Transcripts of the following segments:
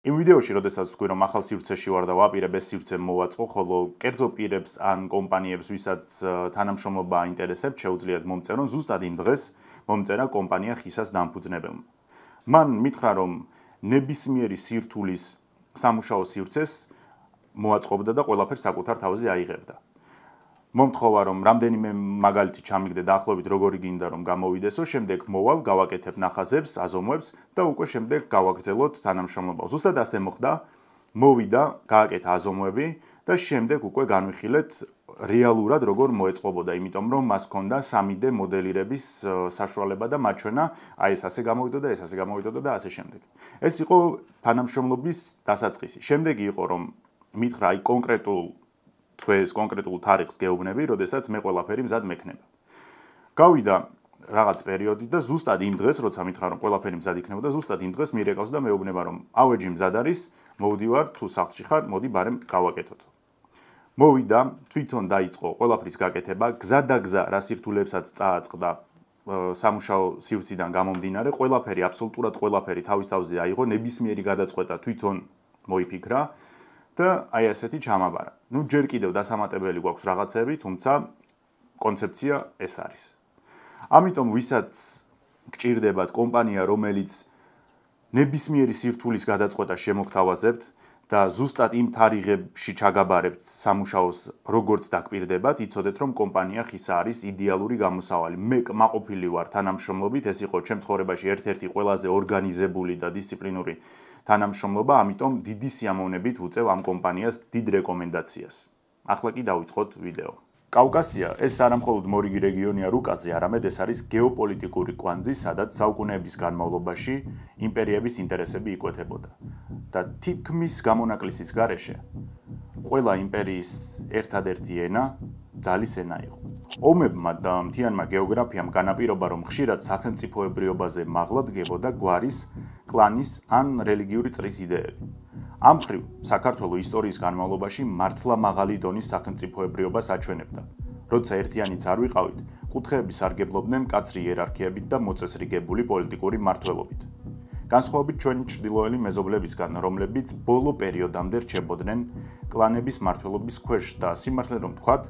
იმ ვიდეოში, როდესაც თქვი რომ ახალ სივრცეში ვარ და ვაპირებ ეს სივრცე მოვაწყო, ხოლო კერძო პირებს ან კომპანიებს, ვისაც თანამშრომლობა აინტერესებთ, შეუძლიათ მომწერონ ზუსტად იმ დღეს მომწერა კომპანია ხისას დამფუძნებელმა. მან მითხრა რომ ნებისმიერი სირთულის სამუშაო სივრცეს მოაწყობდა და ყველაფერს საკუთარ თავზე აიღებდა. მომთხოვა რომ რამდენიმე მაგალითი ჩამიგდე დაახლოებით როგორი გინდა რომ გამოვიდესო, შემდეგ მოვალ, გავაკეთებ ნახაზებს, აზომვებს და უკვე შემდეგ გავაგრძელოთ თანამშრომლობა. ზუსტად ასე მოხდა, მოვიდა, გააკეთა აზომვები და შემდეგ უკვე განვიხილეთ რეალურად როგორ მოეწყობოდა, იმიტომ რომ მას ჰქონდა 3D მოდელირების საშუალება და მაჩვენა, აი ეს ასე გამოვიდოდა, ეს ასე გამოვიდოდა და ასე შემდეგ. ეს იყო თანამშრომლობის დასაწყისი. შემდეგი იყო რომ მითხრა აი კონკრეტულ თვეს, კონკრეტულ თარიღს გეუბნები, როდესაც მე ყველაფერი მზად მექნება. გავიდა რაღაც პერიოდი და ზუსტად იმ დღეს, როცა მითხრა რომ ყველაფერი მზად იქნებოდა, ზუსტად იმ დღეს მირეკავს და მეუბნება რომ ავეჯი მზად არის, მოვდივარ, თუ სახლში ხარ, მოდი ბარემ გავაკეთოთ. მოვიდა, თვითონ დაიწყო ყველაფრის გაკეთება, გზადაგზა რა სირთულებსაც წააწყდა სამუშაო სივრციდან გამომდინარე, ყველაფერი, აბსოლუტურად ყველაფერი თავის თავზე აიღო, ნებისმიერი გადაწყვეტა თვითონ მოიფიქრა. და აი ასეთი ჩამაბარა. ნუ ჯერ კიდევ დასამატებელი გვაქვს რაღაცები, თუმცა კონცეფცია ეს არის. ამიტომ ვისაც გჭირდებათ კომპანია, რომელიც ნებისმიერი სირთულის გადაწყვეტა შემოგთავაზებთ და ზუსტად იმ თარიღებში ჩაგაბარებთ სამუშაოს როგორც დაგპირდებათ, იცოდეთ რომ კომპანია ხისა არის იდეალური გამოსავალი. მე კმაყოფილი ვარ თანამშრომლობით, ეს იყო ჩემ ცხოვრებაში ერთ-ერთი ყველაზე ორგანიზებული და დისციპლინური თანამშრომლობა, ამიტომ დიდი სიამოვნებით ვუწევ ამ კომპანიას დიდ რეკომენდაციას. ახლა კი დავიწყოთ ვიდეო. კავკასია ეს არა მხოლოდ მორიგი რეგიონია რუკაზე, არამედ ეს არის გეოპოლიტიკური კვანძი, სადაც საუკუნეების განმავლობაში იმპერიების ინტერესები იკვეთებოდა. და თითქმის გამონაკლისის გარეშე ყველა იმპერიის ერთადერთი ენა ძალის ენა იყო. ომებმა და მთიანმა გეოგრაფიამ განაპირობა, რომ ხშირად სახელმწიფოებრიობაზე მაღლა დგებოდა გვარის, კლანის ან რელიგიური წრის იდეები. ამ მხრივ, საქართველოს ისტორიის განმავლობაში მართლა მაღალი დონის სახელმწიფოებრიობას აჩვენებდა. როცა ერთიანიც არ ვიყავით, კუთხეები სარგებლობდნენ მკაცრი იერარქიებით და მოწესრიგებული პოლიტიკური მმართველობით. განსხვავებით ჩვენი ჩრდილოელი მეზობლებისგან, რომლებიც ბოლო პერიოდამდე რჩებოდნენ კლანების მმართველობის ქვეშ და სიმართლე რომ ვთქვათ,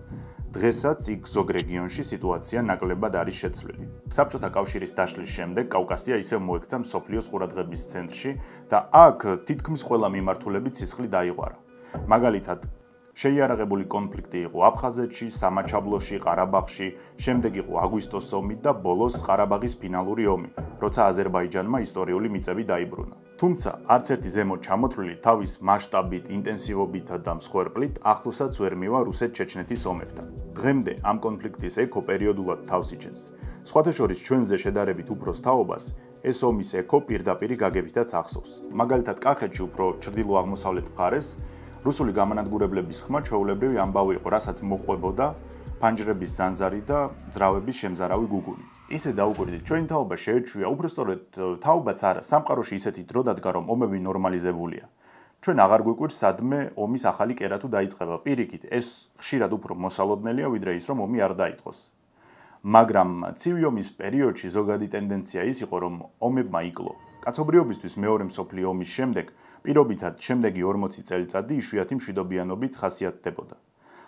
დღესაც იქ ზოგ რეგიონში სიტუაცია ნაკლებად არის შეცვლილი. საბჭოთა კავშირის დაშლის შემდეგ კავკასია ისევ მოექცა მსოფლიოს ყურადღების ცენტრში და აქ თითქმის ყველა მიმართულებით სისხლი დაიღვარა. მაგალითად, შეიარაღებული კონფლიქტი იყო აფხაზეთში, სამაჩაბლოში, ყარაბაღში, შემდეგ იყო აგვისტოს ომი და ბოლოს ყარაბაღის ფინალური ომი, როცა აზერბაიჯანმა ისტორიული მიწები დაიბრუნა. თუმცა, არც ერთი ზემოთ ჩამოთვლილი თავის მასშტაბით, ინტენსივობით და მსხვერპლით ახლოსაც ვერ მივა რუსეთ-ჩეჩნეთის ომებთან. დღემდე ამ კონფლიქტის ექო პერიოდულად თავს იჩენს. სხვათა შორის ჩვენზე შედარებით უფროს თაობას ეს ომის ექო პირდაპირი გაგებითაც ახსოვს. მაგალითად, კახეთში უფრო ჩრდილო-აღმოსავლეთ მხარეს რუსული გამანადგურებლების ხმა ჩვეულებრივი ამბავი იყო, რასაც მოყვებოდა ფანჯრების ზანზარი და ძრავების შემზარავი გუგუნი. ისე დაუკვირდით, ჩვენი თაობა შეეჩვია, უბრალოდ თაობაც არა, სამყაროში ისეთი დრო დადგა, რომ ომები ნორმალიზებულია. ჩვენ აღარ გვიკვირს სადმე ომის ახალი კერა თუ დაიწყება. პირიქით, ეს ხშირად უფრო მოსალოდნელია, ვიდრე ის, რომ ომი არ დაიწყოს. მაგრამ ცივი ომის პერიოდში ზოგადი ტენდენცია ის იყო, რომ ომებმა იკლო. კაცობრიობისთვის მეორე მსოფლიო ომის შემდეგ პირობითად შემდეგი 40 წელიწადი იშვიათი მშვიდობიანობით ხასიათდებოდა.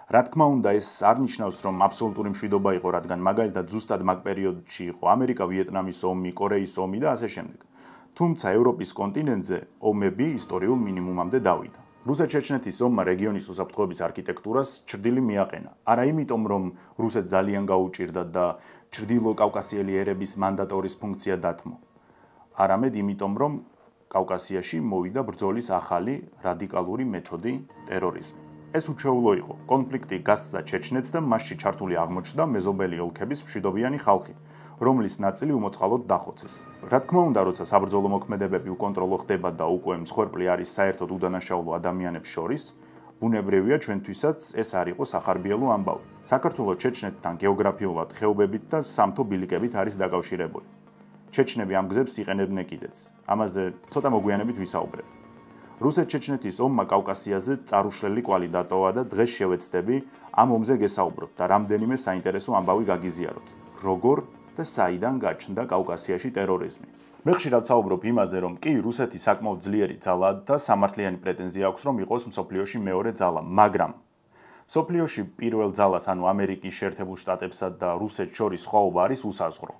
რა თქმა უნდა, ეს არ ნიშნავს, რომ აბსოლუტური მშვიდობა იყო, რადგან მაგალითად ზუსტად მაგ პერიოდში იყო ამერიკა-ვიეტნამის ომი, კორეის ომი და ასე შემდეგ. თუმცა ევროპის კონტინენტზე ომები ისტორიულ მინიმუმამდე დავიდა. რუსეთ-ჩეჩნეთის ომმა რეგიონის უსაფრთხოების არქიტექტურას ჩრდილი მიაყენა. არა იმიტომ, რომ რუსეთს ძალიან გაუჭირდა და ჩრდილო კავკასიელი ერების მანდატორის ფუნქცია დათმო. არამედ იმიტომ, რომ კავკასიაში მოვიდა ბრძოლის ახალი რადიკალური მეთოდი ტერორიზმი. ეს უჩვეულო იყო. კონფლიქტი გასცდა ჩეჩნეთს და მასში ჩართული აღმოჩნდა მეზობელი ოლქების მშვიდობიანი ხალხი, რომლის ნაწილი უმოწყალოდ დახოცეს. რა თქმა უნდა, როცა საბრძოლო მოქმედებები უკონტროლო ხდება და უკვე მსხვერპლი არის საერთოდ უდანაშაულო ადამიანებს შორის, ბუნებრივია ჩვენთვისაც ეს არ იყო სახარბიელო ამბავი. საქართველოს ჩეჩნეთთან გეოგრაფიულად ხეობებით და სამთო ბილიკებით არის დაკავშირებული. ჩეჩნები ამ გზებს იყენებდნენ კიდეც. ამაზე ცოტა მოგვიანებით ვისაუბრებთ. რუსეთ-ჩეჩნეთის ომმა კავკასიაზე წარუშლელი კვალი დატოვა და დღეს შევეცდები ამ ომზე გესაუბროთ და რამდენიმე საინტერესო ამბავი გაგიზიაროთ. როგორ და საიდან გაჩნდა კავკასიაში ტერორიზმი. მე ხშირად ვსაუბრობ იმაზე, რომ კი რუსეთი საკმაოდ ძლიერი ძალაა და სამართლიანი პრეტენზია აქვს, რომ იყოს მსოფლიოში მეორე ძალა, მაგრამ მსოფლიოში პირველ ძალას, ანუ ამერიკის შეერთებულ შტატებსა და რუსეთს შორის სხვაობა არის უსაზღვრო.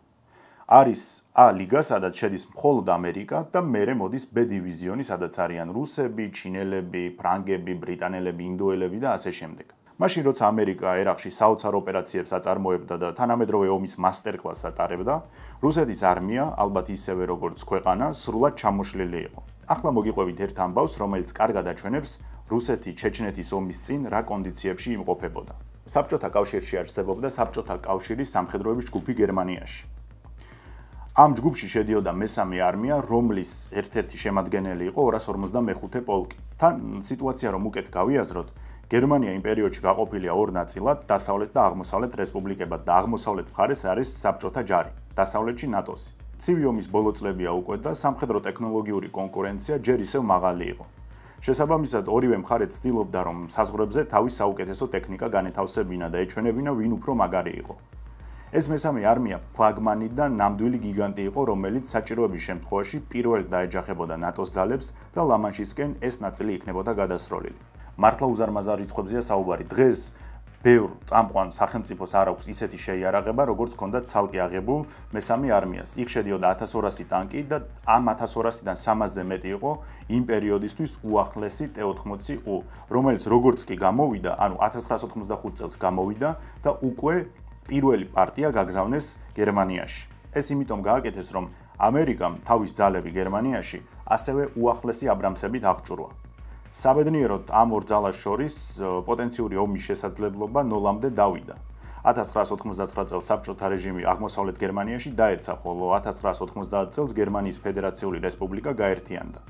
არის A ლიგა, სადაც შედის მხოლოდ ამერიკა და მერე მოდის B დივიზიონი, სადაც არიან რუსები, ჩინელები, ფრანგები, ბრიტანელები, ინდოელები და ასე შემდეგ. მაშინ როცა ამერიკა ერაყში საოცარ ოპერაციებს აწარმოებდა და თანამედროვე ომის მასტერკლასს ატარებდა, რუსეთის არმია, ალბათ ისევე როგორც ქვეყანა, სრულად ჩამოშლილი იყო. ახლა მოგიყვებით ერთ ამბავს, რომელიც კარგად აჩვენებს რუსეთი ჩეჩნეთის ომის წინ რა კონდიციებში იმყოფებოდა. საბჭოთა კავშირში არსებობდა საბჭოთა კავშირის სამხედროების ჯგუფი გერმანიაში. ამ ჯგუფში შედიოდა მესამე არმია, რომლის ერთ-ერთი შემადგენელი იყო 255 პოლკი. თან სიტუაცია რომ უკეთ გავიაზროთ, გერმანია იმ პერიოდში გაყოფილია ორ ნაწილად, დასავლეთ და აღმოსავლეთ რესპუბლიკებად და აღმოსავლეთ მხარეს არის საბჭოთა ჯარი, დასავლეთში ნატოსი. ცივი ომის ბოლო წლებია უკვე და სამხედრო ტექნოლოგიური კონკურენცია ჯერ ისევ მაღალი იყო. შესაბამისად, ორივე მხარე ცდილობდა, რომ საზღვრებზე თავის საუკეთესო ტექნიკა განეთავსებინა და ეჩვენებინა, ვინ უფრო მაგარი იყო. ეს მესამე არმია ფლაგმანი და ნამდვილი გიგანტი იყო, რომელიც საჭიროების შემთხვევაში პირველად დაეჯახებოდა ნატოს ძალებს და ლა-მანშისკენ ეს ნაწილი იქნებოდა გადასროლილი. მართლა უზარმაზარ რიცხვებზეა საუბარი. დღეს ბევრ წამყვან სახელმწიფოს არ აქვს ისეთი შეიარაღება, როგორც ჰქონდა ცალკე აღებულ მესამე არმიას. იქ შედიოდა 1200 ტანკი და ამ 1200-დან 300-ზე მეტი იყო იმ პერიოდისთვის უახლესი T-80U, რომელიც როგორც კი გამოვიდა, ანუ 1985 წელს გამოვიდა და უკვე პირველი პარტია გაგზავნეს გერმანიაში. ეს იმიტომ გააკეთეს, რომ ამერიკამ თავის ძალები გერმანიაში ასევე უახლესი აბრამსებით აღჭურვა. საბედნიეროდ ამ ორ ძალას შორის პოტენციური ომის შესაძლებლობა ნოლამდე დავიდა. 1989 წელს საბჭოთა რეჟიმი აღმოსავლეთ გერმანიაში დაეცა, ხოლო 1990 წელს გერმანიის ფედერაციული რესპუბლიკა გაერთიანდა.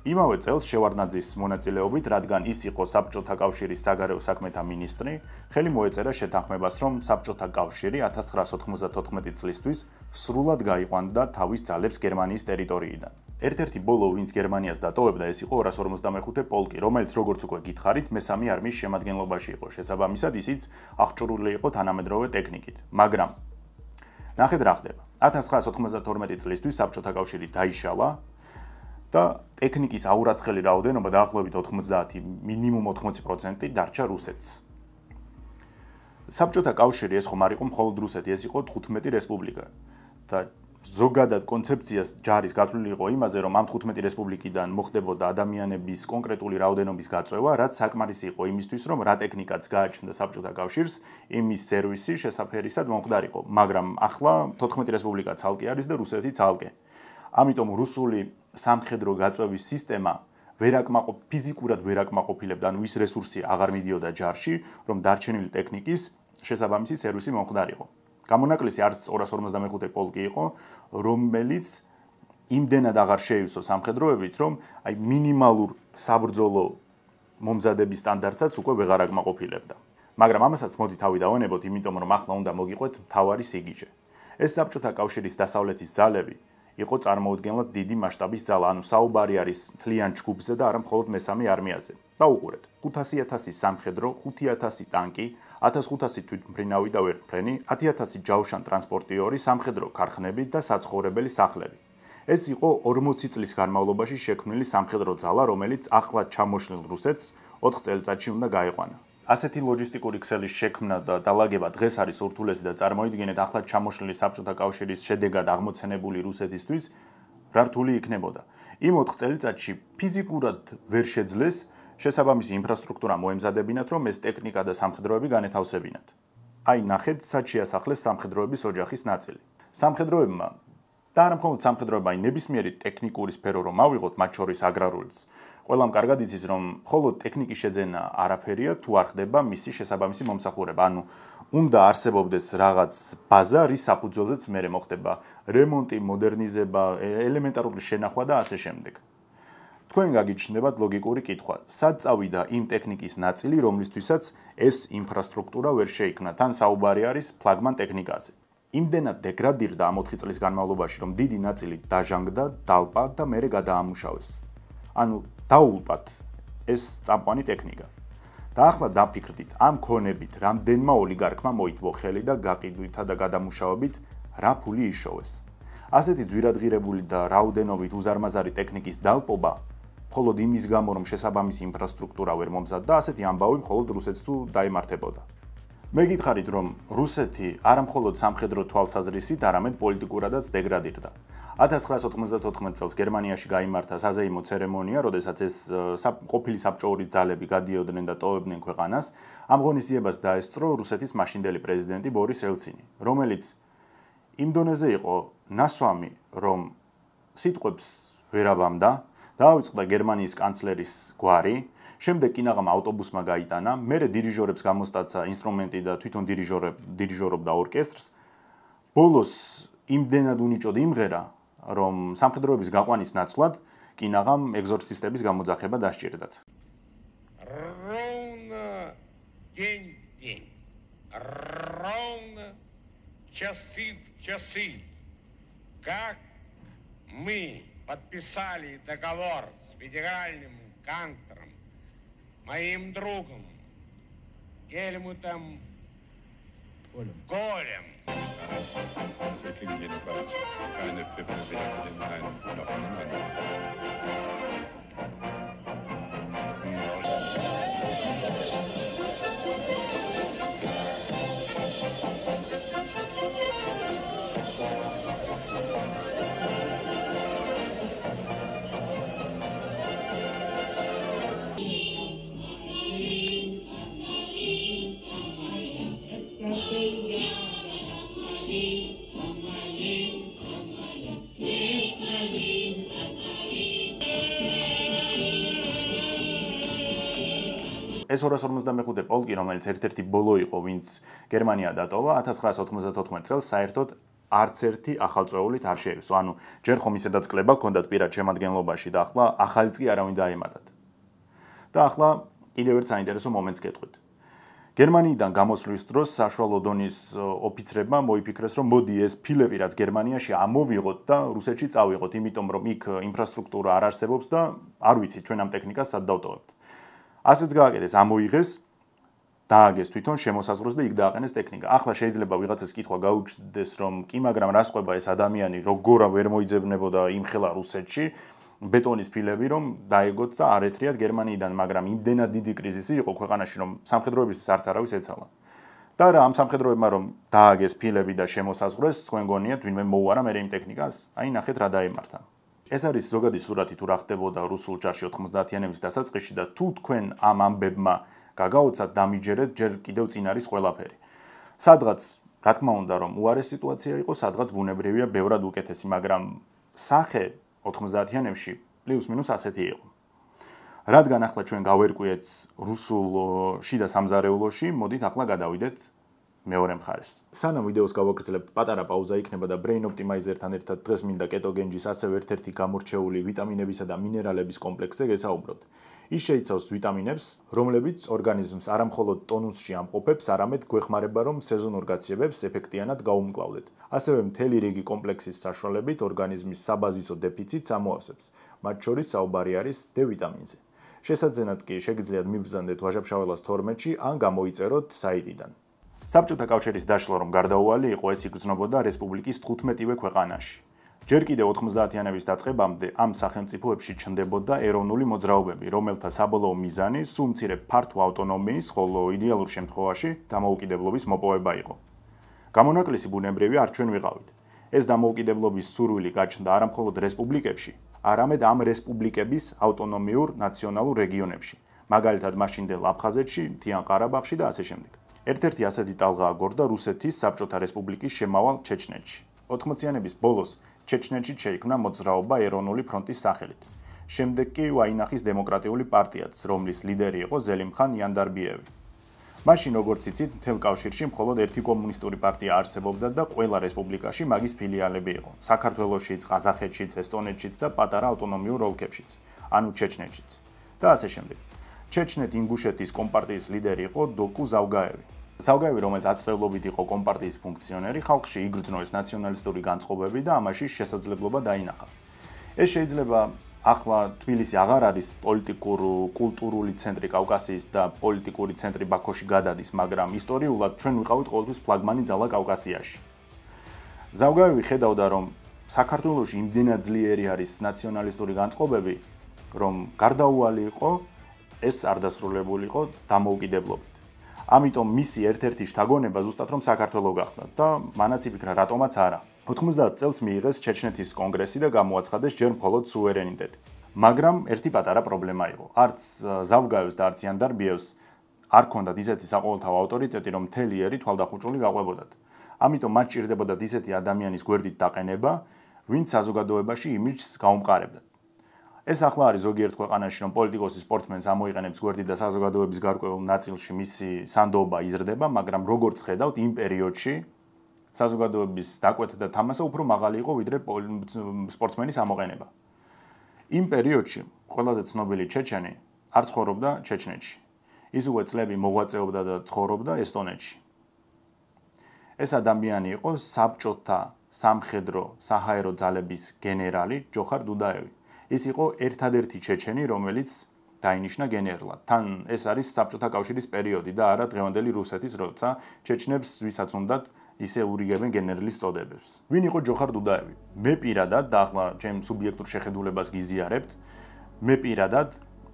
იმავე წელს შევარდნაძის მონაწილეობით, რადგან ის იყო საბჭოთა კავშირის საგარეო საქმეთა მინისტრი, ხელი მოეწერა შეთანხმებას, რომ საბჭოთა კავშირი 1994 წლისთვის სრულად გაიყვანდა თავის ძალებს გერმანიის ტერიტორიიდან. ერთ-ერთი ბოლო, ვინც გერმანიას დატოვებდა, ეს იყო 255 პოლკი, რომელიც როგორც უკვე გითხარით, მესამე არმიის შემადგენლობაში იყო. შესაბამისად, ისიც აღჭურვილი იყო თანამედროვე ტექნიკით. მაგრამ ნახეთ რა ხდება. 1992 წლისთვის საბჭოთა კავშირი დაიშალა და ტექნიკის აურაცხელი რაოდენობა დაახლოებით 90, მინიმუმ 80% დარჩა რუსეთს. საბჭოთა კავშირი ეს ხომ არ იყო მხოლოდ რუსეთი, ეს იყო 15 რესპუბლიკა და ზოგადად კონცეფციას ჯარის გათვლილი იყო იმაზე, რომ ამ 15 რესპუბლიკიდან მოხდებოდა ადამიანების კონკრეტული რაოდენობის გაწევა, რაც საკმარისი იყო იმისთვის, რომ რა ტექნიკაც გააჩნდა საბჭოთა კავშირს, იმის სერვისი შესაფერისად მომხდარიყო. მაგრამ ახლა 14 რესპუბლიკა ცალკე არის და რუსეთი ცალკე. ამიტომ რუსული სამხედრო გაწევის სისტემა ფიზიკურად ვერ აკმაყოფილებდა, ანუ ის რესურსი აღარ მიდიოდა ჯარში, რომ დარჩენილი ტექნიკის შესაბამისი სერვისი მომხდარიყო. გამონაკლისი არც 255 პოლკი იყო, რომელიც იმდენად აღარ შეივსო სამხედროებით, რომ აი მინიმალურ საბრძოლო მომზადების სტანდარტსაც უკვე ვეღარ აკმაყოფილებდა. მაგრამ ამასაც მოდი თავი დავანებოთ, იმიტომ რომ ახლა უნდა მოგიყვეთ მთავარი სიგიჟე. ეს საბჭოთა კავშირის დასავლეთის ძალები იყო წარმოუდგენლად დიდი მასშტაბის ძალა, ანუ საუბარი არის მთლიან ჯგუფზე და არა მხოლოდ მესამე არმიაზე. დაუყურეთ, 500,000 სამხედრო, 5,000 ტანკი, 1500 თვითმფრინავი და ვერტმფრენი, 10,000 ჯავშან ტრანსპორტიორი, სამხედრო ქარხნები და საცხოვრებელი სახლები. ეს იყო 40 წლის განმავლობაში შექმნილი სამხედრო ძალა, რომელიც ახლა ჩამოშლილ რუსეთს 4 წელიწადში უნდა გაიყვანა. ასეთი ლოჯისტიკური ქსელის შექმნა და დალაგება დღეს არის ურთულესი და წარმოიდგინეთ ახლა ჩამოშლილი საბჭოთა კავშირის შედეგად აღმოცენებული რუსეთისთვის რა რთული იქნებოდა. იმ 4 წელიწადში ფიზიკურად ვერ შეძლეს შესაბამისი ინფრასტრუქტურა მოემზადებინათ, რომ ეს ტექნიკა და სამხედროები განეთავსებინათ. აი ნახეთ, სად შეასახლეს სამხედროების ოჯახის ნაწილი. სამხედროებმა და არა მხოლოდ სამხედროებმა, ნებისმიერი ტექნიკური სფერო რომ ავიღოთ, მათ შორის აგრარულს, ყველამ კარგად იცის, რომ მხოლოდ ტექნიკის შეძენა არაფერია, თუ არ ხდება მისი შესაბამისი მომსახურება. ანუ უნდა არსებობდეს რაღაც ბაზა, რის საფუძველზეც მერე მოხდება რემონტი, მოდერნიზება, ელემენტარული შენახვა და ასე შემდეგ. თქვენ გაგიჩნდებათ ლოგიკური კითხვა, სად წავიდა იმ ტექნიკის ნაწილი, რომლისთვისაც ეს ინფრასტრუქტურა ვერ შეიქმნა, თან საუბარი არის ფლაგმან ტექნიკაზე. იმდენად დეგრადირდა ამ 4 წლის განმავლობაში, რომ დიდი ნაწილი დაჟანგდა, დალპა და მერე გადაამუშავეს. ანუ დაულპათ ეს წამყვანი ტექნიკა. და ახლა დაფიქრდით, ამ ქონებით რამდენმა ოლიგარქმა მოითმო ხელი და გაყიდვითა და გადამუშავებით რა ფული იშოვეს. ასეთი ძვირადღირებული და რაოდენობით უზარმაზარი ტექნიკის დალპობა მხოლოდ იმის გამო, რომ შესაბამისი ინფრასტრუქტურა ვერ მომზადდა, ასეთი ამბავი მხოლოდ რუსეთს თუ დაემართებოდა. მე გითხარით, რომ რუსეთი არა მხოლოდ სამხედრო თვალსაზრისით, არამედ პოლიტიკურადაც დეგრადირდა. 1994 წელს გერმანიაში გაიმართა საზეიმო ცერემონია, როდესაც ეს ყოფილი საბჭოური ძალები გადიოდნენ და ტოვებდნენ ქვეყანას. ამ ღონისძიებას დაესწრო რუსეთის მაშინდელი პრეზიდენტი ბორის ელცინი, რომელიც იმ დონეზე იყო ნასვამი, რომ სიტყვებს ვერ აბამდა, დაავიწყდა გერმანიის კანცლერის გვარი, შემდეგ კინაღამ ავტობუსმა გაიტანა, მერე დირიჟორებს გამოსტაცა ინსტრუმენტი და თვითონ დირიჟორობდა ორკესტრს. ბოლოს იმდენად უნიჭოდ იმღერა, რომ სამხედროების გაყვანის ნაცვლად კინაღამ ეგზორცისტების გამოძახება დასჭირდათ. Ровно день в день, ровно часы в часы, как мы подписали договор с федеральным канцлером, моим другом Гельмутом Колем. Sie klingen jedenfalls keine Pfiffen mehr für den einen Knochen an. ეს 255 პოლკი, რომელიც ერთ-ერთი ბოლო იყო, ვინც გერმანია დატოვა, 1994 წელს საერთოდ არც ერთი ახალწვეულით არ შეივსო. ანუ ჯერ ხომ ისედაც კლება ჰქონდათ პირად შემადგენლობაში და ახლა ახალიც კი არავინ დაემატათ. და ახლა კიდევ ერთ საინტერესო მომენტს გეტყვით. გერმანიიდან გამოსვლის დროს საშუალო დონის ოფიცრებმა მოიფიქრეს, რომ მოდი ეს ფილები, რაც გერმანიაში ამოვიღოთ და რუსეთში წავიღოთ, იმიტომ რომ იქ ინფრასტრუქტურა არ არსებობს და არ ვიცით ჩვენ ამ ტექნიკას სად დავტოვებთ. ასეც გააკეთეს, ამოიღეს, დააგეს თვითონ შემოსაზღვროს და იქ დააყენეს ტექნიკა. ახლა შეიძლება ვიღაცას კითხვა გაუჩნდეს, რომ კი, მაგრამ რას ყვება ეს ადამიანი, როგორ ვერ მოიძებნებოდა იმხელა რუსეთში ბეტონის ფილები, რომ დაეგოთ და არ ეთრიათ გერმანიიდან, მაგრამ იმდენად დიდი კრიზისი იყო ქვეყანაში, რომ სამხედროებისთვის არც არავის ეცალა. და რა ამ სამხედროებმა რომ დააგეს ფილები და შემოსაზღვრეს, თქვენ გონიათ ვინმე მოუარა მე იმ ტექნიკას? აი ნახეთ რა დაემართა. ეს არის ზოგადი სურათი თუ რა ხდებოდა რუსულ ჯარში 90-იანების დასაწყისში და თუ თქვენ ამ ამბებმა გაგაოცათ, დამიჯერეთ, ჯერ კიდევ წინ არის ყველაფერი. სადღაც, რა თქმა უნდა, რომ უარეს სიტუაცია იყო, სადღაც ბუნებრივია ბევრად უკეთესი, მაგრამ სახე 90-იანებში პლუს-მინუს ასეთი იყო. რადგან ახლა ჩვენ გავერკვიეთ რუსულ შიდა სამზარეულოში, მოდით ახლა გადავიდეთ მეორე მხარეს. სანამ ვიდეოს გავაგრძელებთ, პატარა პაუზა იქნება და Brain Optimizer-თან ერთად დღეს მინდა კეტოგენჯის ასევე ერთ-ერთი გამორჩეული ვიტამინებისა და მინერალების კომპლექსზე გესაუბროთ. ის შეიცავს ვიტამინებს, რომლებიც ორგანიზმს არა მხოლოდ ტონუსში ამყოფებს, არამედ გვეხმარება, რომ სეზონურ გაცივებებს ეფექტიანად გაუმკლავდეთ. ასევე მთელი რიგი კომპლექსის საშუალებით ორგანიზმის საბაზისო დეფიციტს ამოავსებს, მათ შორის საუბარი არის D ვიტამინზე. შესაძენად კი შეგიძლიათ მიბრძანდეთ ვაჟა-ფშაველას 12-ში ან გამოიწეროთ საიტიდან. საბჭოთა კავშირის დაშლა რომ გარდაუვალი იყო, ეს იგრძნობოდა რესპუბლიკის 15-ვე ქვეყანაში. ჯერ კიდევ 90-იანების დაწყებამდე ამ სახელმწიფოებში ჩნდებოდა ეროვნული მოძრაობები, რომელთა საბოლოო მიზანი სულ მცირე ფართო ავტონომიის, ხოლო იდეალურ შემთხვევაში დამოუკიდებლობის მოპოვება იყო. გამონაკლისი ბუნებრივი არ ჩვენ ვიყავით. ეს დამოუკიდებლობის სურვილი გაჩნდა არა მხოლოდ რესპუბლიკებში, არამედ ამ რესპუბლიკების ავტონომიურ ნაციონალურ რეგიონებში, მაგალითად მაშინდელ აფხაზეთში, მთიან ყარაბაღში და ასე შემდეგ. ერთ-ერთი ასეთი ტალღა აგორდა რუსეთის საბჭოთა რესპუბლიკის შემავალ ჩეჩნეთში. 80-იანების ბოლოს ჩეჩნეთში შეიქმნა მოძრაობა ეროვნული ფრონტის სახელით. შემდეგ კი ვაინახის დემოკრატიული პარტიაც, რომლის ლიდერი იყო ზელიმხან იანდარბიევი. მაშინ როგორც იცით, მთელ კავშირში მხოლოდ ერთი კომუნისტური პარტია არსებობდა და ყველა რესპუბლიკაში მაგის ფილიალები იყო. საქართველოშიც, ყაზახეთშიც, ესტონეთშიც და პატარა ავტონომიურ ოლქებშიც, ანუ ჩეჩნეთშიც. და ასე შემდეგ. ჩეჩნეთ-ინგუშეთის კომპარტიის ლიდერი იყო დოკუ ზავგაევი. ზავგაევი, რომელიც აწლევლობით იყო კომპარტიის ფუნქციონერი, ხალხში იგრძნო ეს ნაციონალისტური განწყობები და ამაში შესაძლებლობა დაინახა. ეს შეიძლება ახლა თბილისი აღარ არის პოლიტიკურ-კულტურული ცენტრი კავკასიის და პოლიტიკური ცენტრი ბაქოში გადადის, მაგრამ ისტორიულად ჩვენ ვიყავით ყოველთვის ფლაგმანი ძალა კავკასიაში. ზავგაევი ხედავდა, რომ საქართველოში იმდენად ძლიერი არის ნაციონალისტური განწყობები, რომ გარდაუვალი იყო ეს არ დასრულებული იყო დამოუკიდებლობით. ამიტომ მისი ერთ-ერთი შთაგონება ზუსტად რომ საქართველო გახდა და მანაც იფიქრა რატომაც არა. 90 წელს მიიღეს ჩეჩნეთის კონგრესი და გამოაცხადეს ჯერ მხოლოდ სუვერენიტეტი. მაგრამ ერთი პატარა პრობლემა იყო. არც ზავგაევს და არც იანდარბიევს არ ქონდათ ისეთი საყოველთაო ავტორიტეტი, რომ მთელი ერი თვალდახუჭული გაყვებოდათ. ამიტომ მათ ჭირდებოდათ ისეთი ადამიანის გვერდით დაყენება, ვინც საზოგადოებაში იმიჯს გაუმყარებდათ. ეს ახლა არის ზოგიერთ ქვეყანაში, რომ პოლიტიკოსი სპორტსმენს ამოიყენებს გვერდით და საზოგადოების გარკვეულ ნაწილში მისი სანდოობა იზრდება, მაგრამ როგორც ხედავთ, იმ პერიოდში საზოგადოების დაკვეთა და თამასა უფრო მაღალი იყო, ვიდრე სპორტსმენის ამოყენება. იმ პერიოდში ყველაზე ცნობილი ჩეჩენი არ ცხოვრობდა ჩეჩნეთში. ის უკვე წლები მოღვაწეობდა და ცხოვრობდა ესტონეთში. ეს ადამიანი იყო საბჭოთა სამხედრო საჰაერო ძალების გენერალი ჯოხარ დუდაევი. ის იყო ერთადერთი ჩეჩენი, რომელიც დაინიშნა გენერლად. თან ეს არის საბჭოთა კავშირის პერიოდი და არა დღევანდელი რუსეთის, როცა ჩეჩნებს ვისაც უნდათ ისე ურიგებენ გენერლის წოდებებს. ვინ იყო ჯოხარ დუდაევი? მე პირადად და ახლა ჩემ სუბიექტურ შეხედულებას გიზიარებთ, მე პირადად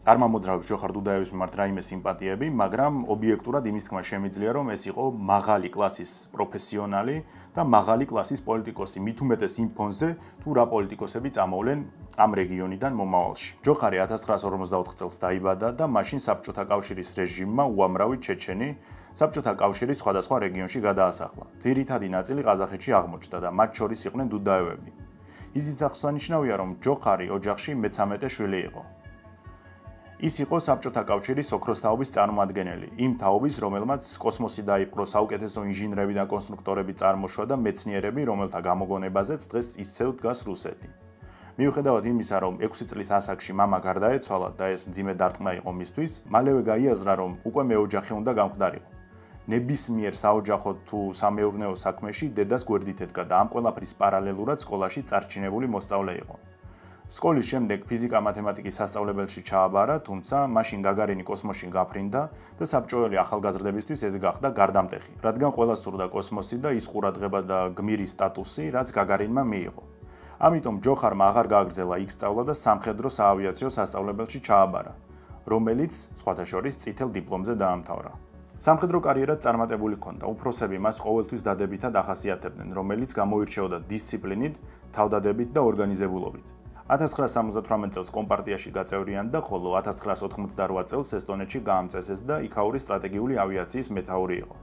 არ მომოძრავებს ჯოხარ დუდაევის მიმართ რაიმე სიმპათიები, მაგრამ ობიექტურად იმის თქმა შემიძლია, რომ ეს იყო მაღალი კლასის პროფესიონალი და მაღალი კლასის პოლიტიკოსი, მით უმეტეს იმ ფონზე, თუ რა პოლიტიკოსები წამოვლენ ამ რეგიონიდან მომავალში. ჯოხარი 1954 წელს დაიბადა და მაშინ საბჭოთა კავშირის რეჟიმმა უამრავი ჩეჩენი საბჭოთა კავშირის სხვადასხვა რეგიონში გადაასახლა. ძირითადი ნაწილი ყაზახეთში აღმოჩნდა და მათ შორის იყვნენ დუდაევები. ისიც აღსანიშნავია, რომ ჯოხარი ოჯახში მე-13 შვილი იყო. ის იყო საბჭოთა კავშირის ოქროს თაობის წარმომადგენელი, იმ თაობის, რომელმაც კოსმოსი დაიპყრო, საუკეთესო ინჟინრები და კონსტრუქტორები წარმოშვა და მეცნიერები, რომელთა გამოგონებაზეც დღეს ისევ დგას რუსეთი. მიუხედავად იმისა, რომ 6 წლის ასაკში მამა გარდაეცვალა და ეს მძიმე დარტყმა იყო მისთვის, მალევე გაიაზრა, რომ უკვე მეოჯახე უნდა გამხდარიყო. ნებისმიერ საოჯახო თუ სამეურნეო საქმეში დედას გვერდით ედგა და ამ ყველაფრის პარალელურად სკოლაში წარჩინებული მოსწავლე იყო. სკოლის შემდეგ ფიზიკა-მათემატიკის სასწავლებელში ჩააბარა, თუმცა მაშინ გაგარინი კოსმოსში გაფრინდა და საბჭოელი ახალგაზრდებისთვის ეს გახდა გარდამტეხი, რადგან ყველას სურდა კოსმოსი და ის ყურადღება და გმირის სტატუსი, რაც გაგარინმა მიიღო. ამიტომ ჯოხარმა აღარ გააგრძელა იქ სწავლა და სამხედრო საავიაციო სასწავლებელში ჩააბარა, რომელიც სხვათა შორის წითელ დიპლომზე დაამთავრა. სამხედრო კარიერაც წარმატებული ჰქონდა, უფროსები მას ყოველთვის დადებითად ახასიათებდნენ, რომელიც გამოირჩეოდა დისციპლინით, თავდადებით და ორგანიზებულობით. 1978 წელს კომპარტიაში გაწევრიანდა, ხოლო 1988 წელს ესტონეთში გაამწესეს და იქაური სტრატეგიული ავიაციის მეთაური იყო,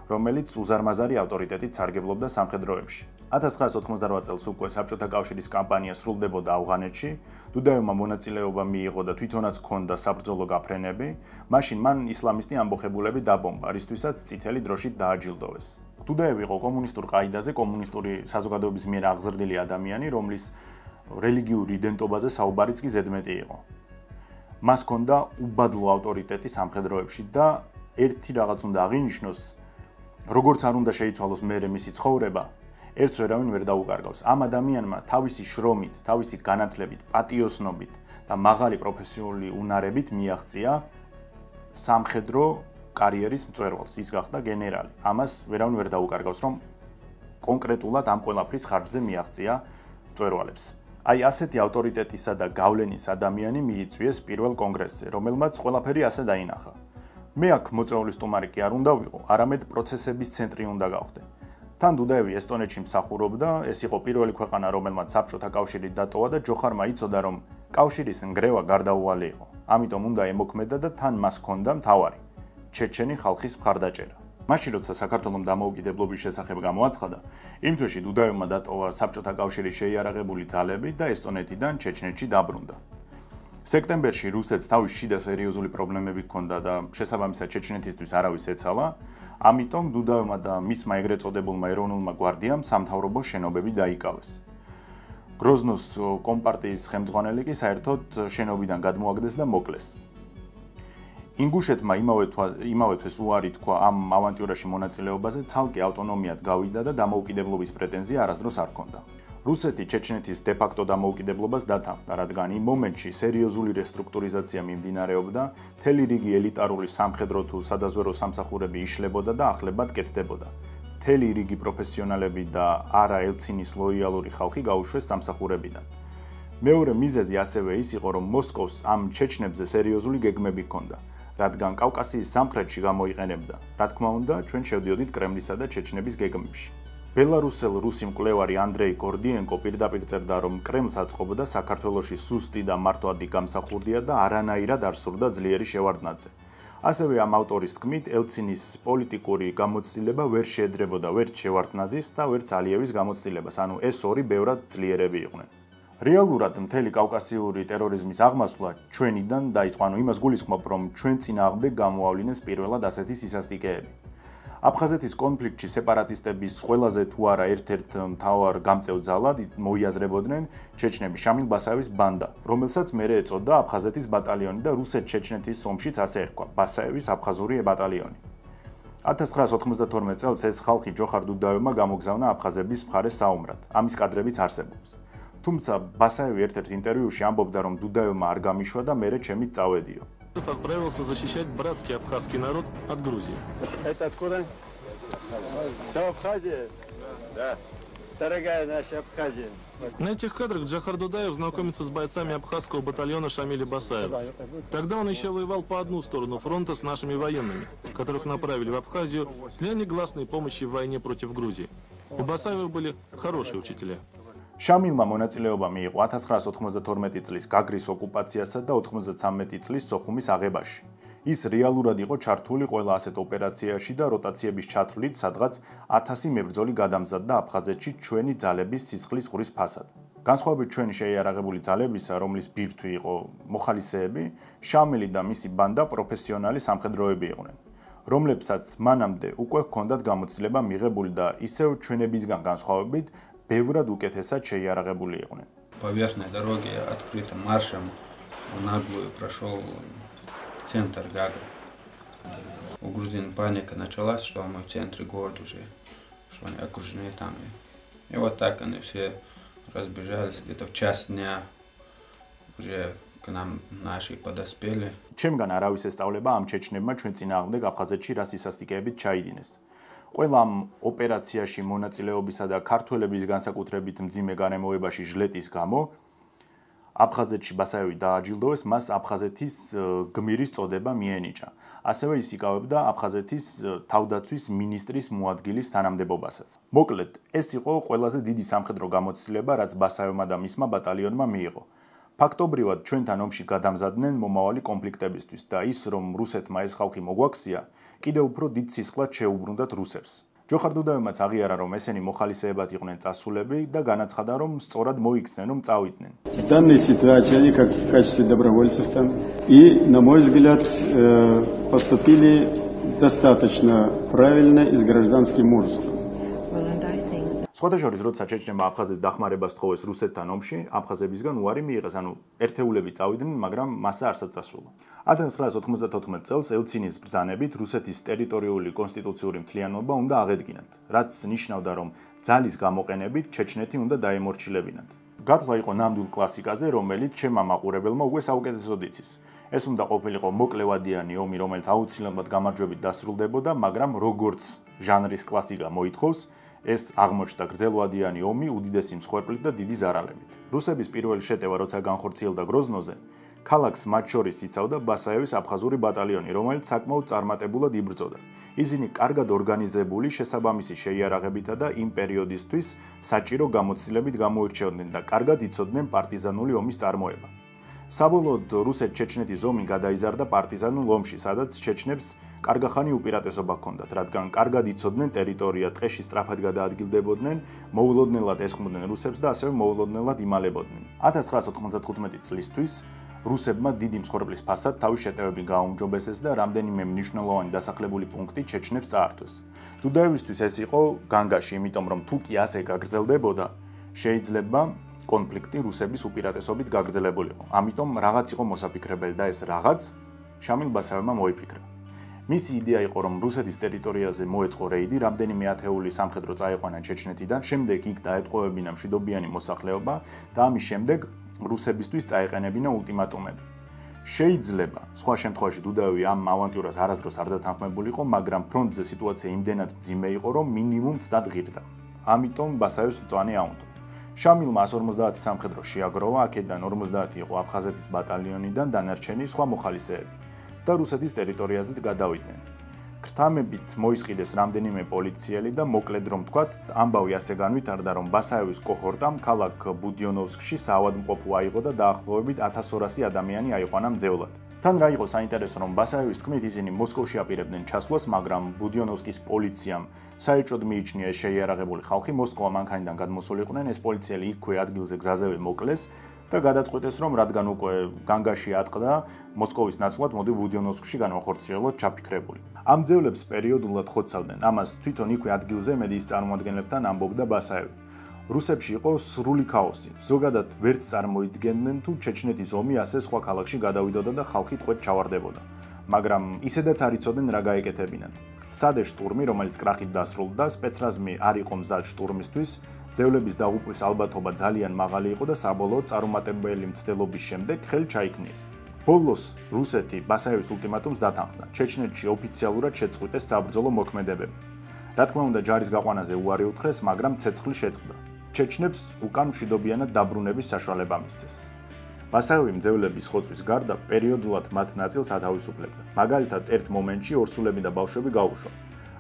რომელიც უზარმაზარი ავტორიტეტით სარგებლობდა სამხედროებში. 1988 წელს უკვე საბჭოთა კავშირის კამპანია სრულდებოდა ავღანეთში, დუდაევმა მონაწილეობა მიიღო და თვითონაც ჰქონდა საბრძოლო გაფრენები, მაშინ მან ისლამისტი ამბოხებულები დაბომბა, რისთვისაც წითელი დროშით დააჯილდოვეს. დუდაევი იყო კომუნისტურ ყაიდაზე, კომუნისტური საზოგადოების მიერ აღზრდილი ადამიანი, რომლის რელიგიურ იდენტობაზე საუბარიც კი ზედმეტი იყო. მას ჰქონდა უბადლო ავტორიტეტი სამხედროებში და ერთი რაღაც უნდა აღინიშნოს, როგორც არ უნდა შეიცვალოს მერე მისი ცხოვრება, ერთს ვერავინ ვერ დაუკარგავს. ამ ადამიანმა თავისი შრომით, თავისი განათლებით, პატიოსნობით და მაღალი პროფესიული უნარებით მიაღწია სამხედრო კარიერის მწვერვალს. ის გახდა გენერალი. ამას ვერავინ ვერ დაუკარგავს, რომ კონკრეტულად ამ ყველაფრის ხარჯზე მიაღწია მწვერვალებს. აი ასეთი ავტორიტეტისა და გავლენის ადამიანი მიიწვიეს პირველ კონგრესზე, რომელმაც ყველაფერი ასე დაინახა. მე აქ მოწვეული სტუმარი კი არ უნდა ვიყო, არამედ პროცესების ცენტრი უნდა გავხდე. თან დუდაევი ესტონეთში მსახურობდა, ეს იყო პირველი ქვეყანა, რომელმაც საბჭოთა კავშირი დატოვა და ჯოხარმა იცოდა, რომ კავშირის ნგრევა გარდაუვალი იყო. ამიტომ უნდა ემოქმედა და თან მას ჰქონდა მთავარი ჩეჩენი ხალხის მხარდაჭერა. მაშინ როცა საქართველოს დამოუკიდებლობის შესახებ გამოაცხადა, იმ თვეში დუდაევმა დატოვა საბჭოთა კავშირის შეიარაღებული ძალები და ესტონეთიდან ჩეჩნეთში დაბრუნდა. სექტემბერში რუსეთს თავის შიდა სერიოზული პრობლემები ჰქონდა და შესაბამისად ჩეჩნეთისთვის არავის ეცალა, ამიტომ დუდაევმა და მისმა ეგრეთ წოდებულმა ეროვნულმა გვარდიამ სამთავრობო შენობები დაიკავეს. გროზნოს კომპარტიის ხელმძღვანელი კი საერთოდ შენობიდან გადმოაგდეს და მოკლეს. ინგუშეთმა იმავე თვეს უარი თქვა ამ ავანტიურაში მონაწილეობაზე, ცალკე ავტონომიად გავიდა და დამოუკიდებლობის პრეტენზია არასდროს არ ჰქონდა. რუსეთი ჩეჩნეთის დე-ფაქტო დამოუკიდებლობას დათანხმდა, რადგან იმ მომენტში სერიოზული რესტრუქტურიზაცია მიმდინარეობდა, მთელი რიგი ელიტარული სამხედრო თუ სადაზვერო სამსახურები იშლებოდა და ახლებად კეთდებოდა. მთელი რიგი პროფესიონალები და არა ელცინის ლოიალური ხალხი გაუშვეს სამსახურებიდან. მეორე მიზეზი ასევე ის იყო, რომ მოსკოვს ამ ჩეჩნებზე სერიოზული გეგმები ჰქონდა, რადგან კავკასიის სამხრეთში გამოიყენებდა. რა თქმა უნდა, ჩვენ შევდიოდით კრემლისა და ჩეჩნების გეგმებში. ბელარუსელ-რუსი მკვლევარი ანდრეი გორდიენკო პირდაპირ წერდა, რომ კრემლს აწყობდა საქართველოში სუსტი და მართვადი გამსახურდია და არანაირად არ სურდა ძლიერი შევარდნაძე. ასევე ამ ავტორის თქმით, ელცინის პოლიტიკური გამოცდილება ვერ შეედრებოდა ვერც შევარდნაძის და ვერც ალიევის გამოცდილებას, ანუ ეს ორი ბევრად ძლიერები იყვნენ. რეალურად მთელი კავკასიური ტერორიზმის აღმასვლა ჩვენიდან დაიწყო, ანუ იმას გულისხმობ, რომ ჩვენ წინააღმდეგ გამოავლინეს პირველად ასეთი სისასტიკეები. აფხაზეთის კონფლიქტში სეპარატისტების ყველაზე თუ არა ერთ-ერთ მთავარ გამწევ ძალად მოიაზრებოდნენ ჩეჩნები შამილ ბასაევის ბანდა, რომელსაც მერე ეწოდა აფხაზეთის ბატალიონი და რუსეთ-ჩეჩნეთის ომშიც ასე ერქვა ბასაევის აფხაზური ბატალიონი. 1992 წელს ეს ხალხი ჯოხარ დუდაევმა გამოგზავნა აფხაზების მხარეს საომრად. ამის კადრებიც არსებობს. თუმცა ბასაევი ერთ-ერთ ინტერვიუში ამბობდა, რომ დუდაევმა არ გამიშვა და მერე ჩემით წავედიო. Отправился защищать братский абхазский народ от Грузии. Это откуда? Все Абхазия? Да. Дорогая наша Абхазия. На этих кадрах Джохар Дудаев знакомится с бойцами абхазского батальона Шамиля Басаева. Тогда он еще воевал по одну сторону фронта с нашими военными, которых направили в Абхазию для негласной помощи в войне против Грузии. У Басаева были хорошие учителя. შამილმა მონაწილეობა მიიღო 1992 წლის გაგრის ოკუპაციასა და 93 წლის სოხუმის აღებაში. ის რეალურად იყო ჩართული ყველა ასეთ ოპერაციაში და როტაციების ჩათვლით, სადღაც 1000 მებრძოლი გადამზადდა აფხაზეთში ჩვენი ძალების სისხლის ყურის ფასად. განსხვავებით ჩვენი შეიარაღებული ძალებისა, რომლის ბირთვი იყო მოხალისეები, შამილი და მისი ბანდა პროფესიონალი სამხედროები იყვნენ, რომლებსაც მანამდე უკვე ჰქონდათ გამოცდილება მიღებული და ისევ ჩვენებისგან განსხვავებით ბევრად უკეთესად შეიარაღებული იყვნენ. По верхней дороге открытым маршем в наглую прошел центр Гагры. У грузин паника началась, что мы в центре города уже, что они окружены там. И вот так они все разбежались, где-то в час дня уже к нам наши подоспели. ჩემგან არავის ესწავლება ამ ჩეჩნებმა ჩვენ წინააღმდეგ აფხაზეთში რა სისასტიკეებით ჩაიდინეს. ყველა ამ ოპერაციაში მონაწილეობისა და ქართველების განსაკუთრებით მძიმე განემოებაში ჟლეტის გამო აფხაზეთში ბასაევი დააჯილდოვეს, მას აფხაზეთის გმირის წოდება მიენიჭა. ასევე ის იკავებდა აფხაზეთის თავდაცვის მინისტრის მოადგილის თანამდებობასაც. მოკლედ, ეს იყო ყველაზე დიდი სამხედრო გამოცდილება, რაც ბასაევმა და მისმა ბატალიონმა მიიღო. ფაქტობრივად ჩვენთან ომში გადამზადდნენ მომავალი კონფლიქტებისთვის და ის, რომ რუსეთმა ეს ხალხი მოგვაქცია, კიდევ უფრო დიდ сисხლად შეუბრუნდათ русებს. ჯოხარ დუდაევმაც აღიარა, რომ ესენი მოხალისეებად იყვნენ წასულები და განაცხადა, რომ სწორად მოიქცნენ, რომ წავიდნენ. В данной ситуации они как в качестве добровольцев там и, на мой взгляд, поступили достаточно правильно и с гражданским мужеством. სხვათა შორის, როცა ჩეჩნებმა აფხაზეთს დახმარებას თხოვეს რუსეთთან ომში, აფხაზებისგან უარი მიიღეს, ანუ ერთეულები წავიდნენ, მაგრამ მასა არსად წასულა. 1994 წელს ელცინის ბრძანებით რუსეთის ტერიტორიული კონსტიტუციური მთლიანობა უნდა აღედგინათ, რაც ნიშნავდა, რომ ძალის გამოყენებით ჩეჩნეთი უნდა დაემორჩილებინათ. გათვლა იყო ნამდვილ კლასიკაზე, რომელიც ჩემმა მაყურებელმა უკვე საუკეთესოდ იცის. ეს უნდა ყოფილიყო მოკლევადიანი ომი, რომელიც აუცილებლად გამარჯვებით დასრულდებოდა, მაგრამ როგორც ჟანრის კლასიკა მოითხოვს, ეს აღმოჩნდა გრძელვადიანი ომი უდიდესი მსხვერპლით და დიდი ზარალებით. რუსების პირველი შეტევა, როცა განხორციელდა გროზნოზე, ქალაქს მათ შორის იცავდა ბასაევის აფხაზური ბატალიონი, რომელიც საკმაოდ წარმატებულად იბრძოდა. ისინი კარგად ორგანიზებული, შესაბამისი შეიარაღებითა და იმ პერიოდისთვის საჭირო გამოცდილებით გამოირჩეოდნენ და კარგად იცოდნენ პარტიზანული ომის წარმოება. საბოლოოდ რუსეთ-ჩეჩნეთის ომი გადაიზარდა პარტიზანულ ომში, სადაც ჩეჩნებს კარგახანი უპირატესობა ჰქონდათ, რადგან კარგად იცოდნენ ტერიტორია, ტყეში სწრაფად გადაადგილდებოდნენ, მოულოდნელად ესხმოდნენ რუსებს და ასევე მოულოდნელად იმალებოდნენ. 1995 წლისთვის რუსებმა დიდი მსხვერპლის ფასად თავის შეტევები გააუმჯობესეს და რამდენიმე მნიშვნელოვანი დასახლებული პუნქტი ჩეჩნებს წაართვეს. დუდაევისთვის ეს იყო განგაში, იმიტომ რომ თუ კი ასე გაგრძელდებოდა, შეიძლება კონფლიქტი რუსების უპირატესობით გაგრძელებულიყო. ამიტომ რაღაც იყო მოსაფიქრებელი და ეს რაღაც შამილ ბასაევმა მოიფიქრა. მისი იდეა იყო, რომ რუსეთის ტერიტორიაზე მოეწყო რეიდი, რამდენიმე ათეული სამხედრო წაიყვანა ჩეჩნეთიდან, შემდეგ იქ დაეტყოვებინა მშვიდობიანი მოსახლეობა და ამის შემდეგ რუსებისთვის წაეყენებინა ულტიმატუმები. შეიძლება სხვა შემთხვევაში დუდაევი ამ ავანტიურას არასდროს არ დათანხმებულიყო, მაგრამ ფრონტზე სიტუაცია იმდენად მძიმე იყო, რომ მინიმუმ ცდად ღირდა. ამიტომ ბასაევს მწვანე აუნდო. შამილმა 150 სამხედრო შეაგროვა, აქედან 50 იყო აფხაზეთის ბატალიონიდან, დანარჩენი სხვა მოხალისეები და რუსეთის ტერიტორიაზეც გადავიდნენ. ქრთამებით მოისყიდეს რამდენიმე პოლიციელი და მოკლედ რომ თქვათ, ამბავი ასე განვითარდა, რომ ბასაევის კოჰორტამ ქალაქ ბუდიონოვსკში საავადმყოფო აიღო და დაახლოებით 1200 ადამიანი აიყვანა მძევლად. თან რა იყო საინტერესო, რომ ბასაევის თქმით ისინი მოსკოვში აპირებდნენ ჩასვლას, მაგრამ ბუდიონოვსკის პოლიციამ საერთოდ მიიჩნია ეს შეიარაღებული ხალხი მოსკოვა მანქანიდან გადმოსულიყვნენ, ეს პოლიციელი იქვე ადგილზე გზაზევე მოკლეს და გადაწყვიტეს, რომ რადგან უკვე განგაში ატყდა მოსკოვის ნაცვლად, მოდი ბუდიონოვსკში განვახორციელოთ ჩაფიქრებული. ამ ძევლებს პერიოდულად ხოცავდნენ, ამას თვითონ იქვე ადგილზე მედიის წარმომადგენლებთან ამბობდა ბასაევი. რუსებში იყო სრული ქაოსი. ზოგადად ვერც წარმოიდგენდნენ თუ ჩეჩნეთის ომი ასე სხვა ქალაქში გადავიდოდა და ხალხი ტყვედ ჩავარდებოდა. მაგრამ ისედაც არ იცოდნენ რა გაეკეთებინათ. სად შტურმი, რომელიც კრახით დასრულდა, სპეცრაზმი არ იყო მზად შტურმისთვის, ძევლების დაღუპვის ალბათობა ძალიან მაღალი იყო და საბოლოოდ წარუმატებელი მცდელობის შემდეგ ხელი ჩაიქნიეს. ბოლოს რუსეთი ბასაევის ულტიმატუმს დათანხმდა. ჩეჩნეთში ოფიციალურად შეწყვიტეს საბრძოლო მოქმედებები. რა თქმა უნდა, ჯარის გაყვანაზე უარი უთხრეს, მაგრამ ცეცხლი შეწყდა. ჩეჩნებს უკან მშვიდობიანად დაბრუნების საშუალება მისცეს. ბასაევი მძევლების ხოცვის გარდა პერიოდულად მათ ნაწილს ათავისუფლებდა. მაგალითად, ერთ მომენტში ორსულები და ბავშვები გაუშვა.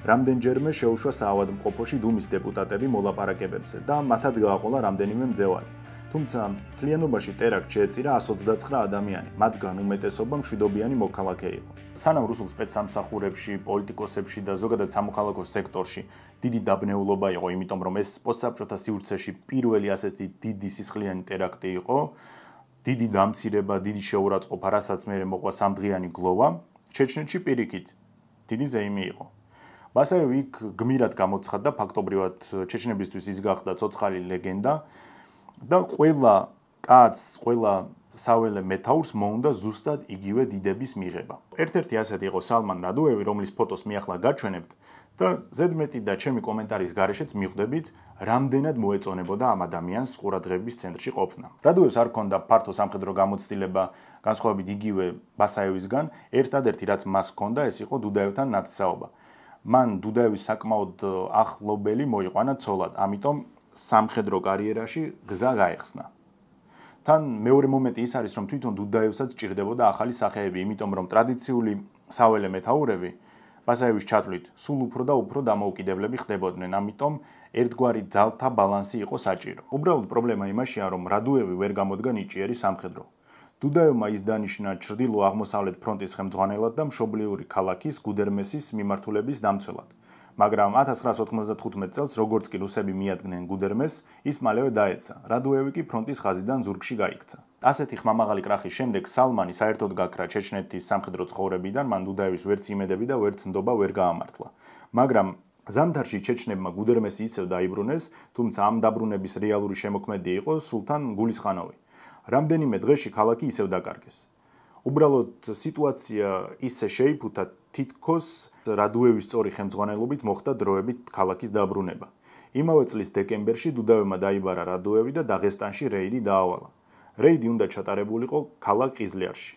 რამდენჯერმე შეუშვა საავადმყოფოში დუმის დეპუტატები მოლაპარაკებებზე და მათაც გააყოლა რამდენიმე მძევალი. თუმცა მთლიანობაში ტერაქტს შეეწირა 129 ადამიანი, მათგან უმეტესობა მშვიდობიანი მოქალაქე იყო. სანამ რუსულ სპეცსამსახურებში, პოლიტიკოსებში და ზოგადად სამოქალაქო სექტორში დიდი დაბნეულობა იყო, იმიტომ რომ ეს პოსტსაბჭოთა სივრცეში პირველი ასეთი დიდი სისხლიანი ტერაქტი იყო, დიდი დამცირება, დიდი შეურაცხყოფა, რასაც მერე მოყვა სამდღიანი გლოვა, ჩეჩნეთში პირიქით დიდი ზეიმი იყო. ბასაევი იქ გმირად გამოცხადდა, ფაქტობრივად ჩეჩნებისთვის ის გახდა ცოცხალი ლეგენდა და ყველა კაცს, ყველა საველე მეთაურს მოუნდა ზუსტად იგივე დიდების მიღება. ერთ-ერთი ასეთი იყო სალმან რადუევი, რომლის ფოტოს მე ახლა გაჩვენებთ და ზედმეტი და ჩემი კომენტარის გარეშეც მიხვდებით, რამდენად მოეწონებოდა ამ ადამიანს ყურადღების ცენტრში ყოფნა. რადუევს არ ჰქონდა ფართო სამხედრო გამოცდილება, განსხვავებით იგივე ბასაევისგან, ერთადერთი რაც მას ჰქონდა, ეს იყო დუდაევთან ნათესაობა. მან დუდაევის საკმაოდ ახლობელი მოიყვანა ცოლად, ამიტომ სამხედრო კარიერაში გზა გაეხსნა. თან მეორე მომენტი ის არის, რომ თვითონ დუდაევსაც ჭირდებოდა ახალი სახეები, იმიტომ რომ ტრადიციული საველე მეთაურები ბასაევის ჩათვლით სულ უფრო და უფრო დამოუკიდებლები ხდებოდნენ, ამიტომ ერთგვარი ძალთა ბალანსი იყო საჭირო. უბრალოდ პრობლემა იმაშია, რომ რადუევი ვერ გამოდგა ნიჭიერი სამხედრო. დუდაევმა ის დანიშნა ჩრდილო-აღმოსავლეთ ფრონტის ხელმძღვანელად და მშობლიური ქალაქის გუდერმესის მიმართულების დამცველად. მაგრამ 1995 წელს, როგორც კი რუსები მიადგნენ გუდერმესს, ის მალევე დაეცა. რადუევი კი ფრონტის ხაზიდან ზურგში გაიქცა. ასეთი ხმამაღალი კრახის შემდეგ სალმანი საერთოდ გაქრა ჩეჩნეთის სამხედრო ცხოვრებიდან, მან დუდაევის ვერც იმედები და ვერც ნდობა ვერ გაამართლა. მაგრამ ზამთარში ჩეჩნებმა გუდერმესი ისევ დაიბრუნეს, თუმცა ამ დაბრუნების რეალური შემოქმედი იყო სულთან გულისხანოვი. რამდენიმე დღეში ქალაქი ისევ დაკარგეს. უბრალოდ სიტუაცია ისე შეიფუთა, თითქოს რადუევის სწორი ხელმძღვანელობით მოხდა დროებით ქალაქის დაბრუნება. იმავე წლის დეკემბერში დუდაევმა დაიბარა რადუევი და დაღესტანში რეიდი დაავალა. რეიდი უნდა ჩატარებულიყო ქალაქ ყიზლიარში.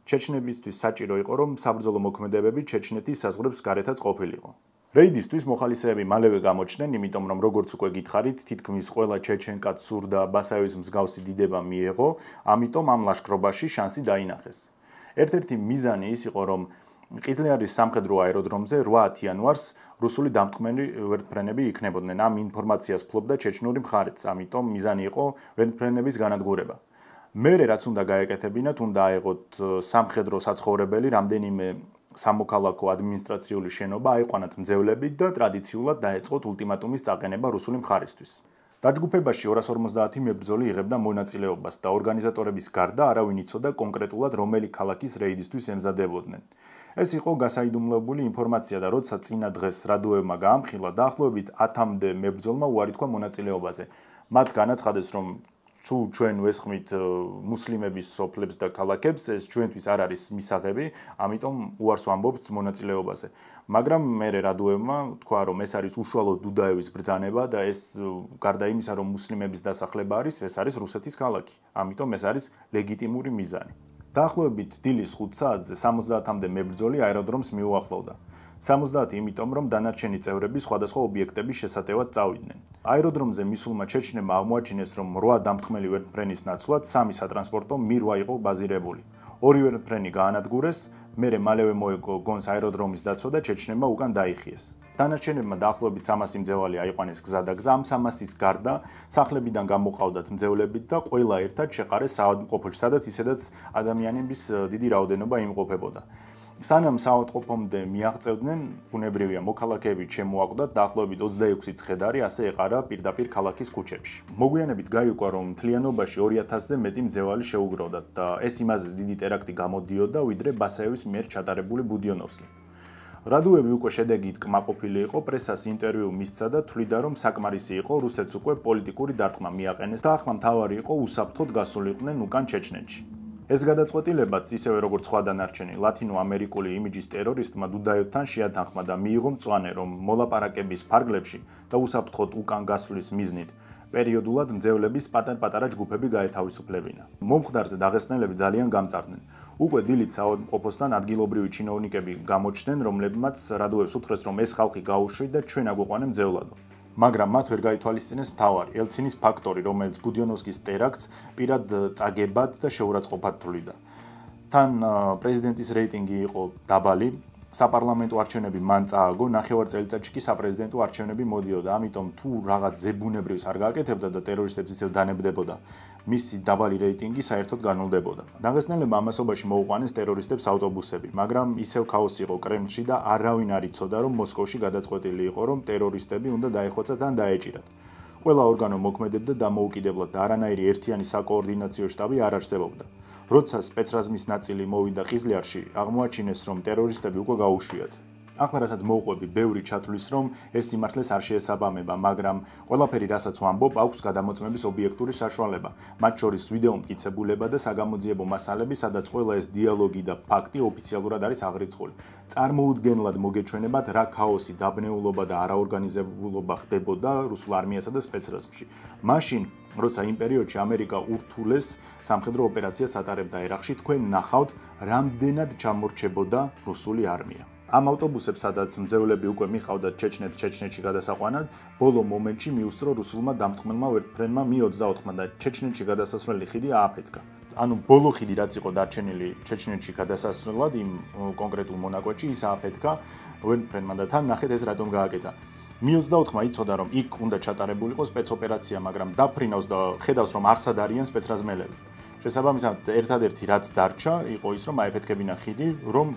ჩეჩნებისთვის საჭირო იყო, რომ საბრძოლო მოქმედებები ჩეჩნეთის საზღვრებს გარეთაც ყოფილიყო. რეიდისთვის მოხალისეები მალევე გამოჩნდნენ, იმიტომ რომ როგორც უკვე გითხარით, თითქმის ყველა ჩეჩენ კაცს სურდა ბასაევის მსგავსი დიდება მიეღო, ამიტომ ამ ლაშქრობაში შანსი დაინახეს. ერთ-ერთი მიზანი ის იყო, რომ ყიზლიარის სამხედრო აეროდრომზე 8 იანვარს რუსული დამტკმელი ვერტმფრენები იქნებოდნენ. ამ ინფორმაციას ფლობდა ჩეჩნური მხარეც, ამიტომ მიზანი იყო ვერტმფრენების განადგურება. მერე რაც უნდა გაეკეთებინათ, უნდა აეღოთ სამხედრო საცხოვრებელი, რამდენიმე სამოქალაქო ადმინისტრაციული შენობა, აიყვანათ მძევლები და ტრადიციულად დაეწყოთ ულტიმატუმის წაყენება რუსული მხარისთვის. დაჯგუფებაში 250 მებრძოლი იღებდა მონაწილეობას და ორგანიზატორების გარდა არავინ იცოდა კონკრეტულად რომელი ქალაქის რეიდისთვის ემზადებოდნენ. ეს იყო გასაიდუმლოებული ინფორმაცია და როცა წინა დღეს რადუევმა გაამხილა, დაახლოებით 10-მდე მებრძოლმა უარი თქვა მონაწილეობაზე. მათ განაცხადეს, რომ თუ ჩვენ ვესხმით მუსლიმების სოფლებს და ქალაქებს, ეს ჩვენთვის არ არის მისაღები, ამიტომ უარს ვამბობთ მონაწილეობაზე. მაგრამ მერე რადუევმა თქვა, რომ ეს არის უშუალოდ დუდაევის ბრძანება და ეს გარდა იმისა, რომ მუსლიმების დასახლება არის, ეს არის რუსეთის ქალაქი. ამიტომ ეს არის ლეგიტიმური მიზანი. დაახლოებით დილის 5 საათზე 70-მდე მებრძოლი აეროდრომს მიუახლოვდა. 70 იმიტომ, რომ დანარჩენი წევრები სხვადასხვა ობიექტების შესატევად წავიდნენ. აეროდრომზე მისულმა ჩეჩნებმა აღმოაჩინეს, რომ 8 დამთხმელი ვერტმფრენის ნაცვლად 3 სატრანსპორტო მირვა იყო ბაზირებული. 2 ვერტმფრენი გაანადგურეს, მალევე მოეგო გონს აეროდრომის დაცვა და ჩეჩნებმა უკან დაიხიეს. დანარჩენებმა დაახლოებით 300 მძევალი აიყვანეს გზა და გზა, ამ 300-ის გარდა სახლებიდან გამოყავდათ მძევლებით და ყველა ერთად შეყარეს საავადმყოფოში, სადაც ისედაც ადამიანების დიდი რაოდენობა იმყოფებოდა. სანამ საავადმყოფომდე მიაღწევდნენ, ბუნებრივია მოქალაქეები შემოაკვდათ, დაახლოებით 26 ცხედარი ასე ეყარა პირდაპირ ქალაქის ქუჩებში. მოგვიანებით გაირკვა, რომ მთლიანობაში 2000-ზე მეტი მძევალი შეუგროვდათ და ეს იმაზე დიდი ტერაქტი გამოდიოდა, ვიდრე ბასაევის მიერ ჩატარებული ბუდიონოვსკი. რადუევი უკვე შედეგით კმაყოფილი იყო, პრესას ინტერვიუ მისცა და თვლიდა, რომ საკმარისი იყო რუსეთს უკვე პოლიტიკური დარტყმა მიაყენეს და ახლა მთავარი იყო უსაფრთხოდ გასულიყვნენ უკან ჩეჩნეთში. ეს გადაწყვეტილებაც ისევე როგორც სხვა დანარჩენი ლათინო-ამერიკული იმიჯის ტერორისტმა დუდაევთან შეათანხმა და მიიღო მწვანე, რომ მოლაპარაკების ფარგლებში და უსაფრთხოდ უკან გასვლის მიზნით პერიოდულად მძევლების პატარ-პატარა ჯგუფები გაეთავისუფლებინა. მომხდარზე დაღესტნელები ძალიან გამწარდნენ. უკვე დილით საავადმყოფოსთან ადგილობრივი ჩინოვნიკები გამოჩნდნენ, რომლებმაც რადუევს უთხრეს, რომ ეს ხალხი გაუშვით და ჩვენ აგვიყვანენ მძევლადო. მაგრამ მათ ვერ გაითვალისწინეს მთავარი ელცინის ფაქტორი, რომელიც ბუდიონოვსკის ტერაქტს პირად წაგებად და შეურაცხყოფად თვლიდა. თან პრეზიდენტის რეიტინგი იყო დაბალი, საპარლამენტო არჩევნები მან წააგო, ნახევარ წელიწადში კი საპრეზიდენტო არჩევნები მოდიოდა, ამიტომ თუ რაღაც ზებუნებრივს არ გააკეთებდა და ტერორისტებს ისევ დანებდებოდა, მისი დაბალი რეიტინგი საერთოდ განულდებოდა. დაღესტნელებმა ამასობაში მოუყვანეს ტერორისტებს ავტობუსები, მაგრამ ისევ ქაოსი იყო კრემლში და არავინ არ იცოდა, რომ მოსკოვში გადაწყვეტილი იყო, რომ ტერორისტები უნდა დაეხოცათ ან დაეჭირათ. ყველა ორგანო მოქმედებდა დამოუკიდებლად და არანაირი ერთიანი საკოორდინაციო შტაბი არ არსებობდა. როცა სპეცრაზმის ნაწილი მოვიდა ყიზლიარში, აღმოაჩინეს, რომ ტერორისტები უკვე გაუშვიათ. ახლა რასაც მოუყვები, ბევრი ჩათვლის, რომ ეს სიმართლეს არ შეესაბამება, მაგრამ ყველაფერი, რასაც ვამბობ, აქვს გადამოწმების ობიექტური საშუალება, მათ შორის ვიდეო მტკიცებულება და საგამოძიებო მასალები, სადაც ყველა ეს დიალოგი და ფაქტი ოფიციალურად არის აღრიცხული. წარმოუდგენლად მოგეჩვენებათ, რა ქაოსი, დაბნეულობა და არაორგანიზებულობა ხდებოდა რუსულ არმიასა და სპეცრაზმში. მაშინ, როცა იმ პერიოდში ამერიკა ურთულეს სამხედრო ოპერაციას ატარებდა ერაყში, თქვენ ნახავთ, რამდენად ჩამორჩებოდა რუსული არმია. ამ ავტობუსებს, სადაც მძევლები უკვე მიყავდათ ჩეჩნეთში გადასაყვანად, ბოლო მომენტში მიუსწრო რუსულმა დამთხმელმა ვერტმფრენმა Mi-24 და ჩეჩნეთში გადასასვლელი ხიდი ააფეთქა. ანუ ბოლო ხიდი რაც იყო დარჩენილი ჩეჩნეთში გადასასვლელად იმ კონკრეტულ მონაკვეთში, ის ააფეთქა ვერტმფრენმა და თან ნახეთ ეს რატომ გააკეთა. Mi-24 იცოდა, რომ იქ უნდა ჩატარებულიყო სპეცოპერაცია, მაგრამ დაფრინავს და ხედავს, რომ არსად არიან სპეცრაზმელები. შესაბამისად, ერთადერთი რაც დარჩა, იყო ის, რომ აეფეთქებინა ხიდი, რომ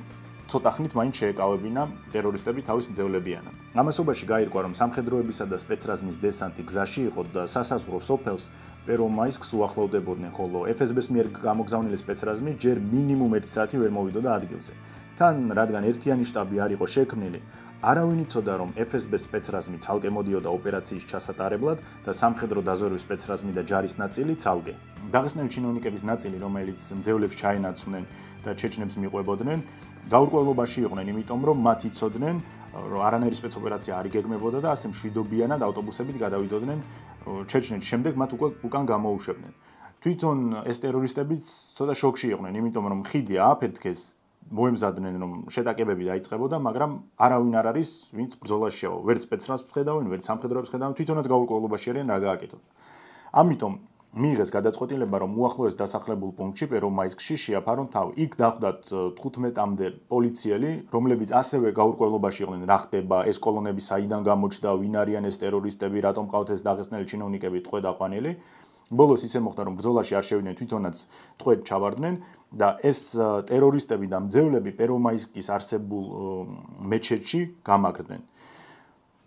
ცოტა ხნით მაინც შეეკავებინა ტერორისტები თავის მძევლებიანად. ამასობაში გაირკვა, რომ სამხედროებისა და სპეცრაზმის დესანტი გზაში იყო და სასაზღვრო სოფელს პერომაისკს უახლოვდებოდნენ, ხოლო FSB-ს მიერ გამოგზავნილი სპეცრაზმი ჯერ მინიმუმ 1 საათი ვერ მოვიდოდა ადგილზე. თან, რადგან ერთიანი შტაბი არ იყო შექმნილი, არავინ იცოდა, რომ FSB სპეცრაზმი ცალკე მოდიოდა ოპერაციის ჩასატარებლად და სამხედრო დაზვერვის სპეცრაზმი და ჯარის ნაწილი ცალკე. დაღესტნელი ჩინოვნიკების ნაწილი, რომელიც მძევლებს ჩაენაცვლნენ და ჩეჩნებს მიყვებოდნენ, გაურკვევლობაში იყვნენ, იმიტომ რომ მათ იცოდნენ, რომ არანაირი სპეცოპერაცია არ იგეგმებოდა და ასე მშვიდობიანად ავტობუსებით გადავიდოდნენ ჩეჩნეთში. შემდეგ მათ უკან გამოუშვებდნენ. თვითონ ეს ტერორისტებიც ცოტა შოკში იყვნენ, იმიტომ რომ ხიდი ააფეთქეს, მოემზადნენ, რომ შეტაკებები დაიწყებოდა, მაგრამ არავინ არ არის, ვინც ბრძოლაში შეავა. ვერც სპეცრაზმს ხედავენ, ვერც სამხედროებს ხედავენ, თვითონაც გაურკვევლობაში არიან რა გააკეთონ. ამიტომ მიიღეს გადაწყვეტილება, რომ უახლოეს დასახლებულ პუნქტში პერომაისკში შეაფარონ თავი. იქ დახვდათ 15-მდე პოლიციელი, რომლებიც ასევე გაურკვევლობაში იყვნენ, რა ხდება, ეს კოლონები საიდან გამოჩნდა, ვინ არიან ეს ტერორისტები, რატომ ყავთ ეს დაღესტნელი ჩინოვნიკები ტყვედ-აყვანილი. ბოლოს ისე მოხდა, რომ ბრძოლაში არ შევიდნენ, თვითონაც ტყვედ ჩავარდნენ და ეს ტერორისტები და მძევლები პერომაისკის არსებულ მეჩეთში გამაგრდნენ.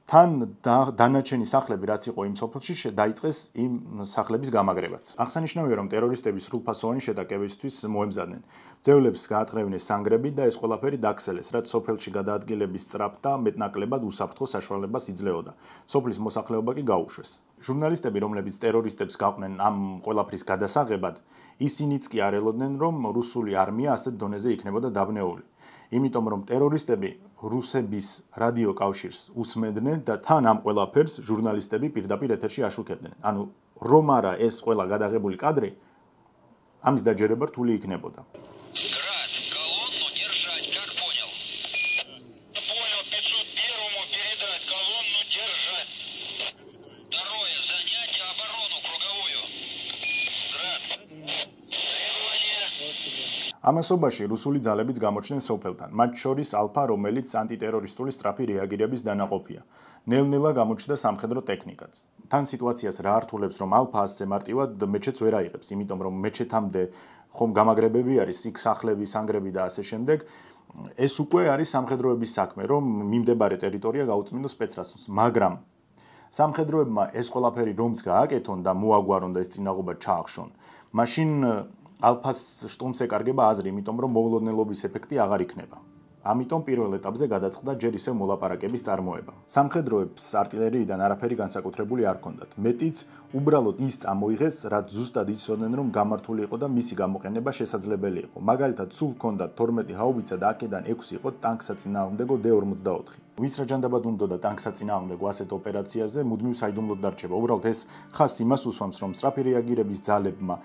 თან დანარჩენი სახლები რაც იყო იმ სოფელში დაიწყეს იმ სახლების გამაგრებაც. აღსანიშნავია, რომ ტერორისტები სრულფასოვანი შეტაკებისთვის მოემზადნენ. მძევლებს გაათხრევინეს სანგრები და ეს ყველაფერი დაქსელეს, რაც სოფელში გადაადგილების სწრაფ და მეტნაკლებად უსაფრთხო საშუალებას იძლეოდა. სოფლის მოსახლეობა კი გაუშვეს. ჟურნალისტები, რომლებიც ტერორისტებს გაყვნენ ამ ყველაფრის გადასაღებად, ისინიც კი არ ელოდნენ, რომ რუსული არმია ასეთ დონეზე იქნებოდა დაბნეული. იმიტომ რომ ტერორისტები რუსების რადიო კავშირს უსმენდნენ და თან ამ ყველაფერს ჟურნალისტები პირდაპირ ეთერში აშუქებდნენ. ანუ რომ არა ეს ყველა გადაღებული კადრი, ამის დაჯერება რთული იქნებოდა. Град, колонну держать, как понял? Понял, 501-му передать, колонну держать. Второе, занять оборону круговую. Град, требование. ამასობაში რუსული ძალებიც გამოჩნდნენ სოფელთან, მათ შორის ალფა, რომელიც ანტიტერორისტული სწრაფი რეაგირების დანაყოფია. ნელ-ნელა გამოჩნდა სამხედრო ტექნიკაც. თან სიტუაციას რა ართულებს, რომ ალფა ასზე მარტივად მეჩეთს ვერ აიღებს, იმიტომ რომ მეჩეთამდე ხომ გამაგრებები არის, იქ სახლები, სანგრები და ასე შემდეგ. ეს უკვე არის სამხედროების საქმე, რომ მიმდებარე ტერიტორია გაუწმინდოს სპეცრაზს, მაგრამ სამხედროებმა ეს ყველაფერი რომც გააკეთონ და მოაგვარონ და ეს წინაღობა ჩაახშონ, მაშინ ალფას შტურმს ეკარგება აზრი, იმიტომ რომ მოულოდნელობის ეფექტი აღარ იქნება. ამიტომ პირველ ეტაპზე გადაწყდა ჯერ ისევ მოლაპარაკების წარმოება. სამხედროებს არტილერიიდან არაფერი განსაკუთრებული არ ჰქონდათ. მეტიც უბრალოდ ის წამოიღეს, რაც ზუსტად იცოდნენ, რომ გამართული იყო და მისი გამოყენება შესაძლებელი იყო. მაგალითად, სულ ჰქონდათ 12 ჰაუბიცა და აქედან 6 იყო ტანკსაწინააღმდეგო D-54. ვის რა ჯანდაბად უნდა ტანკსაწინააღმდეგო ასეთ ოპერაციაზე, მუდმივ საიდუმლოდ დარჩება. უბრალოდ ეს ხაზს იმას უსვამს, რომ სწრაფი რეაგირების ძალებმა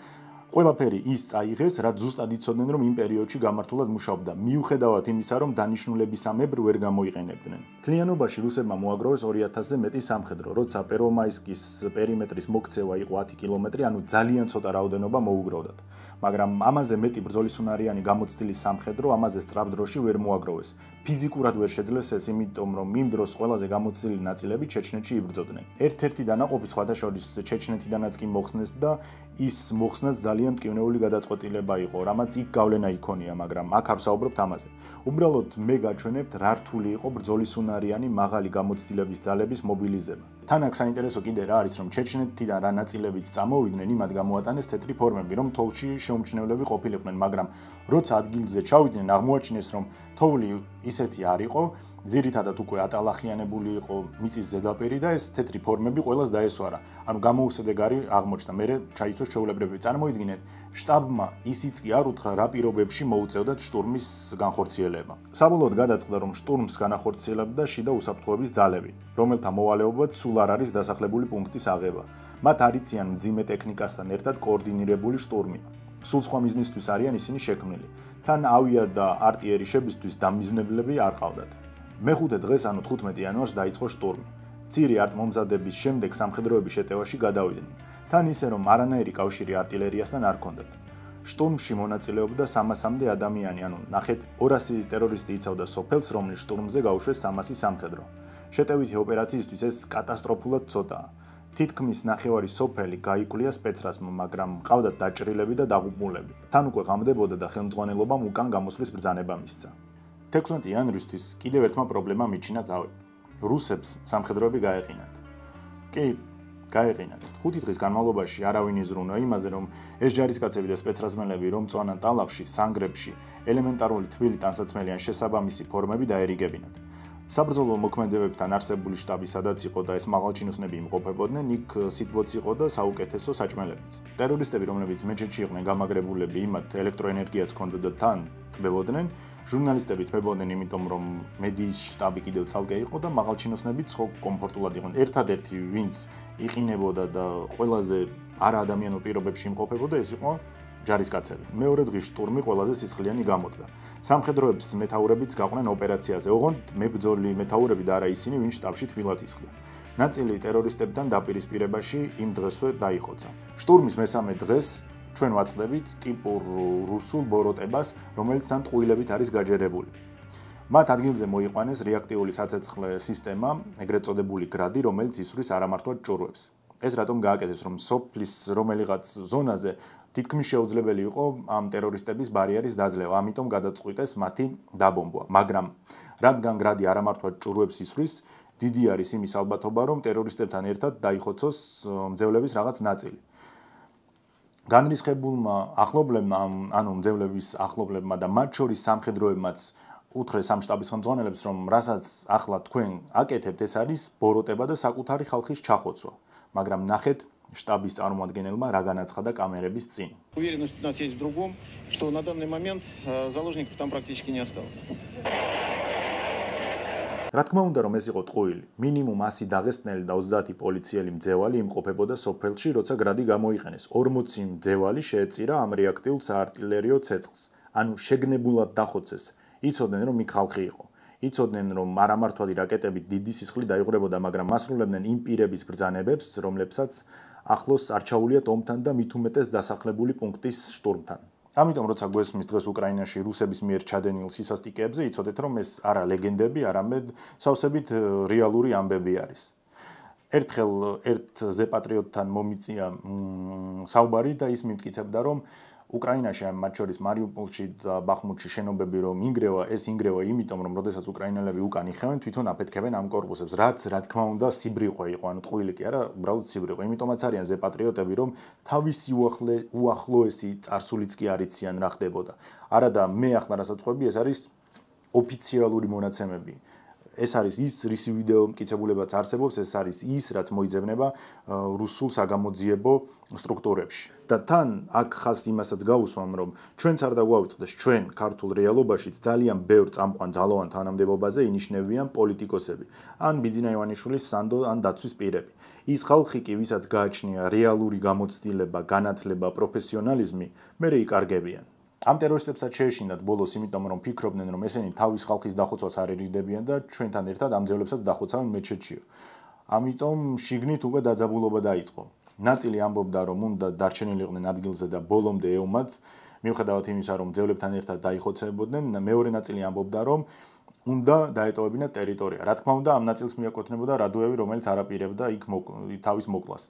ყველაფერი ის წაიღეს, რაც ზუსტად იცოდნენ, რომ იმ პერიოდში გამართულად მუშაობდა, მიუხედავად იმისა, რომ დანიშნულებისამებრ ვერ გამოიყენებდნენ. მთლიანობაში რუსებმა მოაგროვეს 2000-ზე მეტი სამხედრო, როცა პერვომაისკის პერიმეტრის მოქცევა იყო 10 კილომეტრი, ანუ ძალიან ცოტა რაოდენობა მოუგროვდათ. მაგრამ ამაზე მეტი ბრძოლისუნარიანი გამოცდილი სამხედრო ამაზე სწრაფ დროში ვერ მოაგროვეს. ფიზიკურად ვერ შეძლეს ეს, იმიტომ რომ იმ დროს ყველაზე გამოცდილი ნაწილები ჩეჩნეთში იბრძოდნენ. ერთ-ერთი დანაყოფი სხვათა შორის ჩეჩნეთიდანაც კი მოხსნეს და ის მოხსნას ძალიან მტკივნეული გადაწყვეტილება იყო, რამაც იქ გავლენა იქონია, მაგრამ აქ არ ვსაუბრობთ ამაზე. უბრალოდ მე გაჩვენებთ რა რთული იყო ბრძოლისუნარიანი მაღალი გამოცდილების ძალების მობილიზება. თან აქ საინტერესო კიდე რა არის, რომ ჩეჩნეთიდან რა ნაწილებიც წამოვიდნენ, იმათ გამოატანეს თეთრი ფორმები, რომ თოვლში შეუმჩნევლები ყოფილიყვნენ, მაგრამ როცა ადგილზე ჩავიდნენ, აღმოაჩინეს, რომ თოვლი ისეთი არ იყო, ძირითადად უკვე ატალახიანებული იყო მიწის ზედაპირი და ეს თეთრი ფორმები ყველას დაესვარა. ანუ გამოუსადეგარი აღმოჩნდა. მერე ჩაიცვეს ჩვეულებრივი. წარმოიდგინეთ, შტაბმა ისიც კი არ უთხრა რა პირობებში მოუწევდათ შტურმის განხორციელება. საბოლოოდ გადაწყდა, რომ შტურმს განახორციელებდა შიდა უსაფრთხოების ძალები, რომელთა მოვალეობად სულ არ არის დასახლებული პუნქტის აღება. მათ არ იციან მძიმე ტექნიკასთან ერთად კოორდინირებული შტურმი. სულ სხვა მიზნისთვის არიან ისინი შექმნილი. თან ავია და არტიერიშებისთვის დამიზნებლები არ ყავდათ. მეხუთე დღეს, ანუ 15 იანვარს დაიწყო შტურმი. მცირე არტმომზადების შემდეგ სამხედროების შეტევაში გადავიდნენ. თან ისე რომ არანაირი კავშირი არტილერიასთან არ ჰქონდათ. შტურმში მონაწილეობდა 300-მდე ადამიანი, ანუ ნახეთ 200 ტერორისტი იცავდა სოფელს, რომლის შტურმზე გაუშვეს 300 სამხედრო. შეტევითი ოპერაციისთვის ეს კატასტროფულად ცოტაა. თითქმის ნახევარი სოფელი გაიკვლია სპეცრაზმა, მაგრამ ყავდათ დაჭრილები და დაღუპულები. თან უკვე ღამდებოდა და ხელმძღვანელობამ უკან გამოსვლის ბრძანება მისცა. 16 იანვრისთვის კიდევ ერთმა პრობლემამ მიჩინა თავი. რუსებს სამხედროები გაეყინათ. კი, გაეყინათ. 5 დღის განმავლობაში არავინ იზრუნვა იმაზე, რომ ეს ჯარისკაცები და სპეცრაზმელები რომ წვანან ტალახში, სანგრებში, ელემენტარული თბილი ტანსაცმელი ან შესაბამისი ფორმები დაერიგებინათ. საბრძოლო მოქმედებებთან არსებული შტაბი სადაც იყო და ეს მაღალჩინოსნები იმყოფებოდნენ, იქ სიტბოც იყო და საუკეთესო საჭმელებიც. ტერორისტები, რომლებიც მეჩეთში იყვნენ გამაგრებულები, იმათ ელექტროენერგიაც ჰქონდათ და თან თბებოდნენ, ჟურნალისტები თბებოდნენ, იმიტომ რომ მედიის შტაბი კიდევ ცალკე იყო და მაღალჩინოსნებიც ხო კომფორტულად იყვნენ. ერთადერთი, ვინც იყინებოდა და ყველაზე არაადამიანო პირობებში იმყოფებოდა, ეს იყო ჯარისკაცები. მეორე დღის შტურმი ყველაზე სისხლიანი გამოდგა. სამხედროების მეთაურებიც გაყვნენ ოპერაციაზე. ოღონდ მებრძოლი მეთაურები და არა ისინი, ვინც შტაბში თბილად ისხდა. ნაწილი ტერორისტებთან დაპირისპირებაში იმ დღესვე დაიხოცა. შტურმის მესამე დღეს ჩვენ ვაწყდებით ტიპურ რუსულ ბოროტებას, რომელიც თან ტყუილებით არის გაჯერებული. მათ ადგილზე მოიყვანეს რეაქტიული საცეცხლე სისტემა, ეგრეთ წოდებული გრადი, რომელიც ისვრის არამართვად ჭურვებს. ეს რატომ გააკეთეს, რომ სოფლის რომელიღაც ზონაზე თითქმის შეუძლებელი იყო ამ ტერორისტების ბარიერის დაძლევა, ამიტომ გადაწყვიტეს მათი დაბომბვა. მაგრამ რადგან გრადი არამართვად ჭურვებს ისვრის, დიდი არის იმის ალბათობა, რომ ტერორისტებთან ერთად დაიხოცოს მძევლების რაღაც ნაწილი. განრისხებულმა ახლობლებმა, ანუ მძევლების ახლობლებმა და მათ შორის სამხედროებმაც უთხრეს ამ შტაბის ხელმძღვანელებს, რომ რასაც ახლა თქვენ აკეთებთ, ეს არის ბოროტება და საკუთარი ხალხის ჩახოცვა. მაგრამ ნახეთ штабის წარმომადგენელმა რა განაცხადა კამერების წინ. Уверенность у нас есть в другом, что на данный момент заложников там практически не осталось. რა თქმა უნდა, რომ ეს იყო ტყუილი. მინიმუმ 100 დაღესტნელი და 30 პოლიციელი მძევალი იმყოფებოდა სოფელში, როცა გრადი გამოიყენეს. 40 მძევალი შეეწირა ამ რეაქტიულ საარტილერიო ცეცხლს. ანუ შეგნებულად დახოცეს, იცოდნენ რომ იქ ხალხი იყო. იცოდნენ რომ არამართვადი რაკეტებით დიდი სისხლი დაიღვრებოდა, მაგრამ მასრულებდნენ იმ პირების ბრძანებებს, რომლებსაც ახლოს არჩაულიათ ომთან და მით უმეტეს დასახლებული პუნქტის შტურმთან. ამიტომ როცა გვესმის დღეს უკრაინაში რუსების მიერ ჩადენილ სისასტიკეებზე, იცოდეთ რომ ეს არა ლეგენდები, არამედ სავსებით რეალური ამბები არის. ერთხელ ერთ ზეპატრიოტთან მომიწია საუბარი და ის მიმტკიცებდა რომ უკრაინაში მათ შორის მარიუპოლში და ბახმუთში შენობები რომ ინგრევა, ეს ინგრევა იმიტომ რომ როდესაც უკრაინელები უკან იხევენ, თვითონ აფეთქებენ ამ კორპუსებს, რაც რა თქმა უნდა სიბრიყვე იყო, ანუ ტყუილი კი არა, უბრალოდ სიბრიყვე. იმიტომაც არიან ზეპატრიოტები, რომ თავისი უახლოესი წარსულიც კი არ იციან რა ხდებოდა. არა და მე ახლა რასაც ყვები, ეს არის ოფიციალური მონაცემები. ეს არის ის რისი ვიდეო მტკიცებულებაც არსებობს, ეს არის ის, რაც მოიძებნება რუსულ საგამოძიებო სტრუქტურებში. და თან აქ ხას იმასაც გავუსვამ, რომ ჩვენც არ დაგვავიწყდეს, ჩვენ ქართულ რეალობაშიც ძალიან ბევრ წამყვან ძალოვან თანამდებობაზე ინიშნებიან პოლიტიკოსები, ან ბიძინა ივანიშვილის სანდო ან დაცვის პირები. ის ხალხი კი, ვისაც გააჩნია რეალური გამოცდილება, განათლება, პროფესიონალიზმი, მერე იკარგებიან. ამ ტერორისტებსაც შეეშინათ ბოლოს, იმიტომ რომ ფიქრობდნენ, რომ ესენი თავის ხალხის დახოცვას არ ერიდებიან და ჩვენთან ერთად ამ ძევლებსაც დახოცავენ მეჩეთშიო. ამიტომ შიგნით უკვე დაძაბულობა დაიწყო. ნაწილი ამბობდა, რომ უნდა დარჩენილიყვნენ ადგილზე და ბოლომდე ეომათ, მიუხედავად იმისა, რომ ძევლებთან ერთად დაიხოცებოდნენ, მეორე ნაწილი ამბობდა, რომ უნდა დაეტოვებინათ ტერიტორია. რა თქმა უნდა, ამ ნაწილს მიაკუთვნებოდა რადუევი, რომელიც არ აპირებდა იქ თავის მოკლას.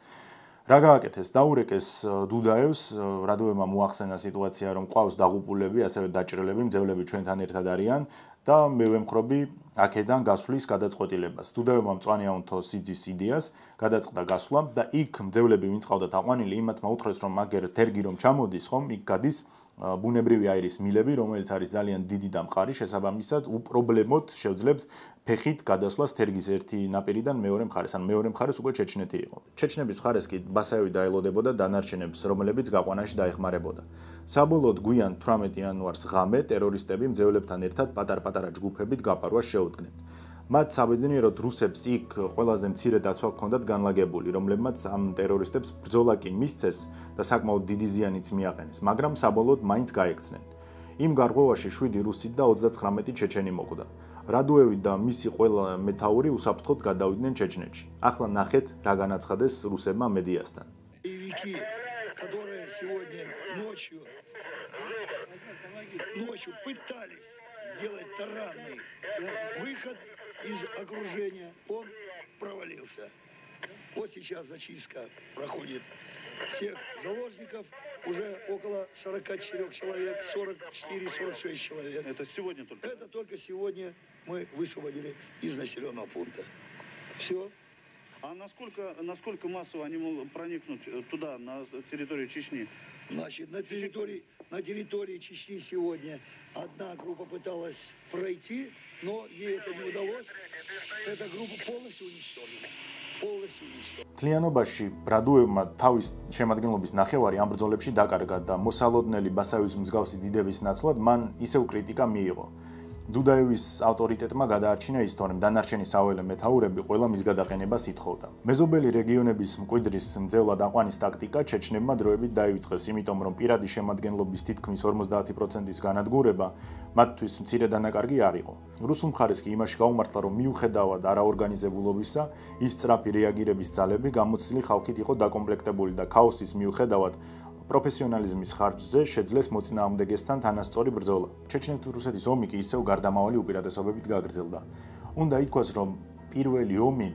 რა გააკეთეს? დაურეკეს დუდაევს, რადუევმა მოახსენა სიტუაცია, რომ ყავს დაღუპულები, ასევე დაჭრილები, მძევლები ჩვენთან ერთად არიან და მე ვემხრობი აქედან გასვლის გადაწყვეტილებას. დუდაევმა მწვანე აუნთო სიძის იდეას, გადაწყდა გასვლა და იქ მძევლები ვინც ყავდათ აყვანილი, იმათ მოუთხრეს, რომ მაგერ თერგი რომ ჩამოდის, ხომ, იქ გადის ბუნებრივი აირის მილები, რომელიც არის ძალიან დიდი და მყარი, შესაბამისად უპრობლემოდ შევძლებთ ფეხით გადასვლას თერგის ერთი ნაპირიდან მეორე მხარეს, ან მეორე მხარეს უკვე ჩეჩნეთი იყო. ჩეჩნების მხარეს კი ბასაევი დაელოდებოდა დანარჩენებს, რომლებიც გაყვანაში დაეხმარებოდა. საბოლოოდ გვიან 18 იანვარს ღამე ტერორისტები მძევლებთან ერთად პატარ-პატარა ჯგუფებით გაპარვას შეუდგნენ. მათ საბედნიეროდ რუსებს იქ ყველაზე მცირე დაცვა ჰქონდათ განლაგებული, რომლებმაც ამ ტერორისტებს ბრძოლა კი მისცეს და საკმაოდ დიდი ზიანიც მიაყენეს, მაგრამ საბოლოოდ მაინც გაექცნენ. იმ გარღვევაში 7 რუსი და 39 ჩეჩენი მოკვდა. რადუევი და მისი ყველა მეთაური უსაფრთხოდ გადავიდნენ ჩეჩნეთში. ახლა ნახეთ რა განაცხადეს რუსებმა მედიასთან. Из окружения он провалился. Вот сейчас зачистка проходит всех заложников, уже около 44 человек, 44-46 человек. Это сегодня только? Это только сегодня мы высвободили из населенного пункта. Все. А насколько массово они могут проникнуть туда, на территорию Чечни? Значит, на территории Чечни сегодня одна группа пыталась пройти, но ей это не удалось. Эта группа полностью уничтожена. თლიანობაში რადუევმა თავის შემადგენლობის ნახევარი ამ ბრძოლებში დაკარგა და მოსალოდნელი ბასაევის მსგავსი დიდების ნაცვლად მან ისევ კრიტიკა მიიღო. დუდაევის ავტორიტეტმა გადაარჩინა ის, რომ დანარჩენი საველე მეთაურები ყველა მის გადაყენებას ითხოვდა. მეზობელი რეგიონების მკვიდრის მძევლად აყვანის ტაქტიკა ჩეჩნებმა დროებით დაივიწყეს, იმიტომ რომ პირადი შემადგენლობის თითქმის 50%-ის განადგურება მათთვის მცირე დანაკარგი არ იყო. რუსულ მხარეს კი იმაში გაუმართლა, რომ მიუხედავად არაორგანიზებულობისა, ის სწრაფი რეაგირების ძალები გამოცდილი ხალხით იყო დაკომპლექტებული და ქაოსის მიუხედავად პროფესიონალიზმის ხარჯზე შეძლეს მოწინააღმდეგესთან თანასწორი ბრძოლა. ჩეჩნეთ-რუსეთის ომი კი ისევ გარდამავალი უპირატესობებით გაგრძელდა. უნდა ითქვას, რომ პირველი ომი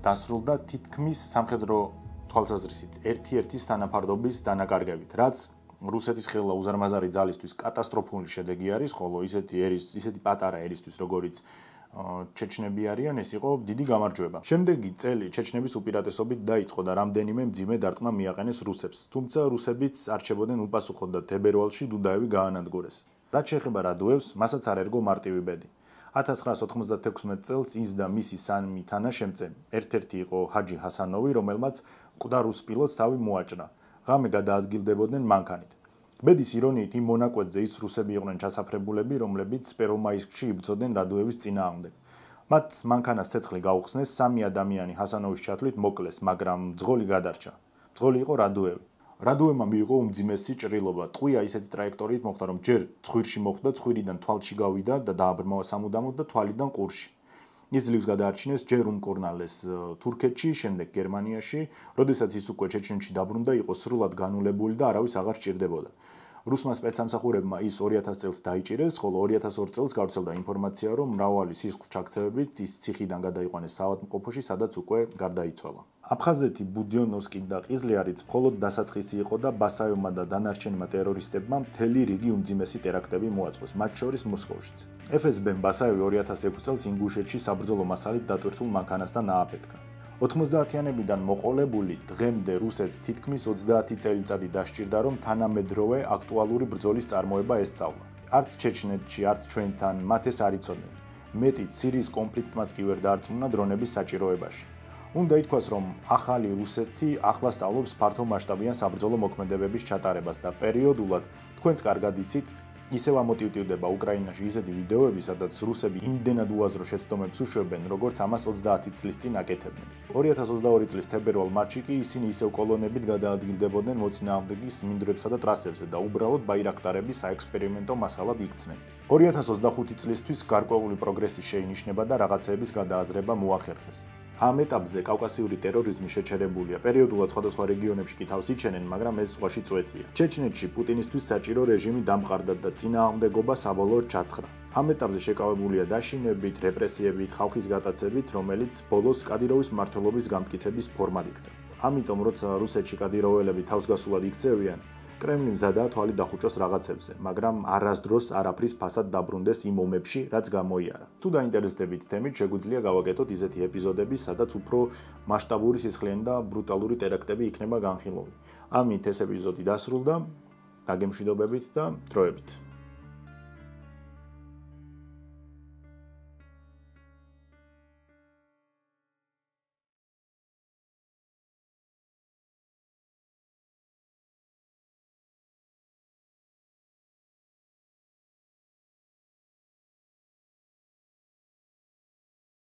დასრულდა თითქმის სამხედრო თვალსაზრისით ერთ-ერთის თანაფარდობის დანაკარგებით, რაც რუსეთის ხელა უზარმაზარი ძალისთვის კატასტროფული შედეგი არის, ხოლო ისეთი პატარა ერისთვის, როგორიც ჩეჩნები არიან, ეს იყო დიდი გამარჯვება. შემდეგი წელი ჩეჩნების უპირატესობით დაიწყო და რამდენიმე მძიმე დარტყმა მიაყენეს რუსებს. თუმცა რუსებიც არჩებოდნენ უპასუხოდ და თებერვალში დუდაევი გაანადგურეს. რაც შეეხება რადუევს, მასაც არ ერგო მარტივი ბედი. 1996 წელს ის და მისი სამი თანაშემწე, ერთ-ერთი იყო ჰაჯი ჰასანოვი, რომელმაც მკვდარ რუს პილოტს თავი მოაჭრა. ღამე გადაადგილდებოდნენ მანქანით. ბედის ირონიით იმ მონაკვეთზე ის რუსები იყვნენ ჩასაფრებულები, რომლებიც პერომაისკში იბრძოდნენ რადუევის წინააღმდეგ. მათ მანქანას ცეცხლი გაუხსნეს, 3 ადამიანი ჰასანოვის ჩათვლით მოკლეს, მაგრამ მძღოლი გადარჩა. მძღოლი იყო რადუევი. რადოემმა მიიღო უმძიმესი ჭრილობა. ტყვია ისეთი ტრაექტორიით მოხდა, რომ ჯერ ცხვირში მოხვდა, ცხვირიდან თვალში გავიდა და დააბრმავა სამუდამოდ და თვალიდან ყურში. ის ძლივს გადაარჩინეს ჯერ უმკურნალეს თურქეთში, შემდეგ გერმანიაში, როდესაც ის უკვე ჩეჩნეთში დაბრუნდა, იყო სრულად განულებული და არავის აღარ სჭირდებოდა. რუსმა სპეცსამსახურებმა ის 2000 წელს დაიჭირეს, ხოლო 2002 წელს გავრცელდა ინფორმაცია, რომ მრავალი სისხლჩაქცევებით ის ციხიდან გადაიყვანეს საავადმყოფოში, სადაც უკვე გარდაიცვალა. აფხაზეთი, ბუდიონოვსკი და ყიზლიარიც მხოლოდ დასაწყისი იყო და ბასაევმა და დანარჩენმა ტერორისტებმა მთელი რიგი უმძიმესი ტერაქტები მოაწყვეს, მათ შორის მოსკოვშიც. FSB-მ ბასაევი 2006 წელს ინგუშეთში საბრძოლო მასალით დატვირთულ მანქანასთან ააფეთქა. 90-იანებიდან მოყოლებული დღემდე რუსეთს თითქმის 30 წელიწადი დასჭირდა, რომ თანამედროვე აქტუალური ბრძოლის წარმოება ესწავლა. არც ჩეჩნეთში, არც ჩვენთან მათ ეს არ იცოდნენ. მეტიც სირიის კონფლიქტმაც კი ვერ დაარწმუნა დრონების საჭიროებაში. უნდა ითქვას, რომ ახალი რუსეთი ახლა სწავლობს ფართო მასშტაბიან საბრძოლო მოქმედებების ჩატარებას და პერიოდულად თქვენც კარგად იცით, ისევ ამოტივტივდება უკრაინაში ისეთი ვიდეოები, სადაც რუსები იმდენად უაზრო შეცდომებს უშვებენ, როგორც ამას 30 წლის წინ აკეთებდნენ. 2022 წლის თებერვალ-მარტში კი ისინი ისევ კოლონებით გადაადგილდებოდნენ მოწინააღმდეგის მინდვრებსა და ტრასებზე და უბრალოდ ბაირაქტარების საექსპერიმენტო მასალად იქცნენ. 2025 წლისთვის გარკვეული პროგრესი შეინიშნება და რაღაცეების გადააზრება მოახერხეს. ამ ეტაპზე კავკასიური ტერორიზმი შეჩერებულია. პერიოდულად სხვადასხვა რეგიონებში კი თავს იჩენენ, მაგრამ ეს ზღვაში წვეთია. ჩეჩნეთში პუტინისთვის საჭირო რეჟიმი დამყარდა და წინააღმდეგობა საბოლოოდ ჩაცხრა. ამ ეტაპზე შეკავებულია დაშინებით, რეპრესიებით, ხალხის გატაცებით, რომელიც ბოლოს კადიროვის მმართველობის გამტკიცების ფორმად იქცა. ამიტომ, როცა რუსეთში კადიროველები თავს გასულად იქცევიან, კრემლი მზადაა თვალი დახუჭოს რაღაცებზე, მაგრამ არასდროს არაფრის ფასად დაბრუნდეს იმ ომებში, რაც გამოიარა. თუ დაინტერესდებით თემით, შეგვიძლია გავაკეთოთ ისეთი ეპიზოდები, სადაც უფრო მასშტაბური სისხლიანი და ბრუტალური ტერაქტები იქნება განხილული. ამით ეს ეპიზოდი დასრულდა. დაგემშვიდობებით და დროებით.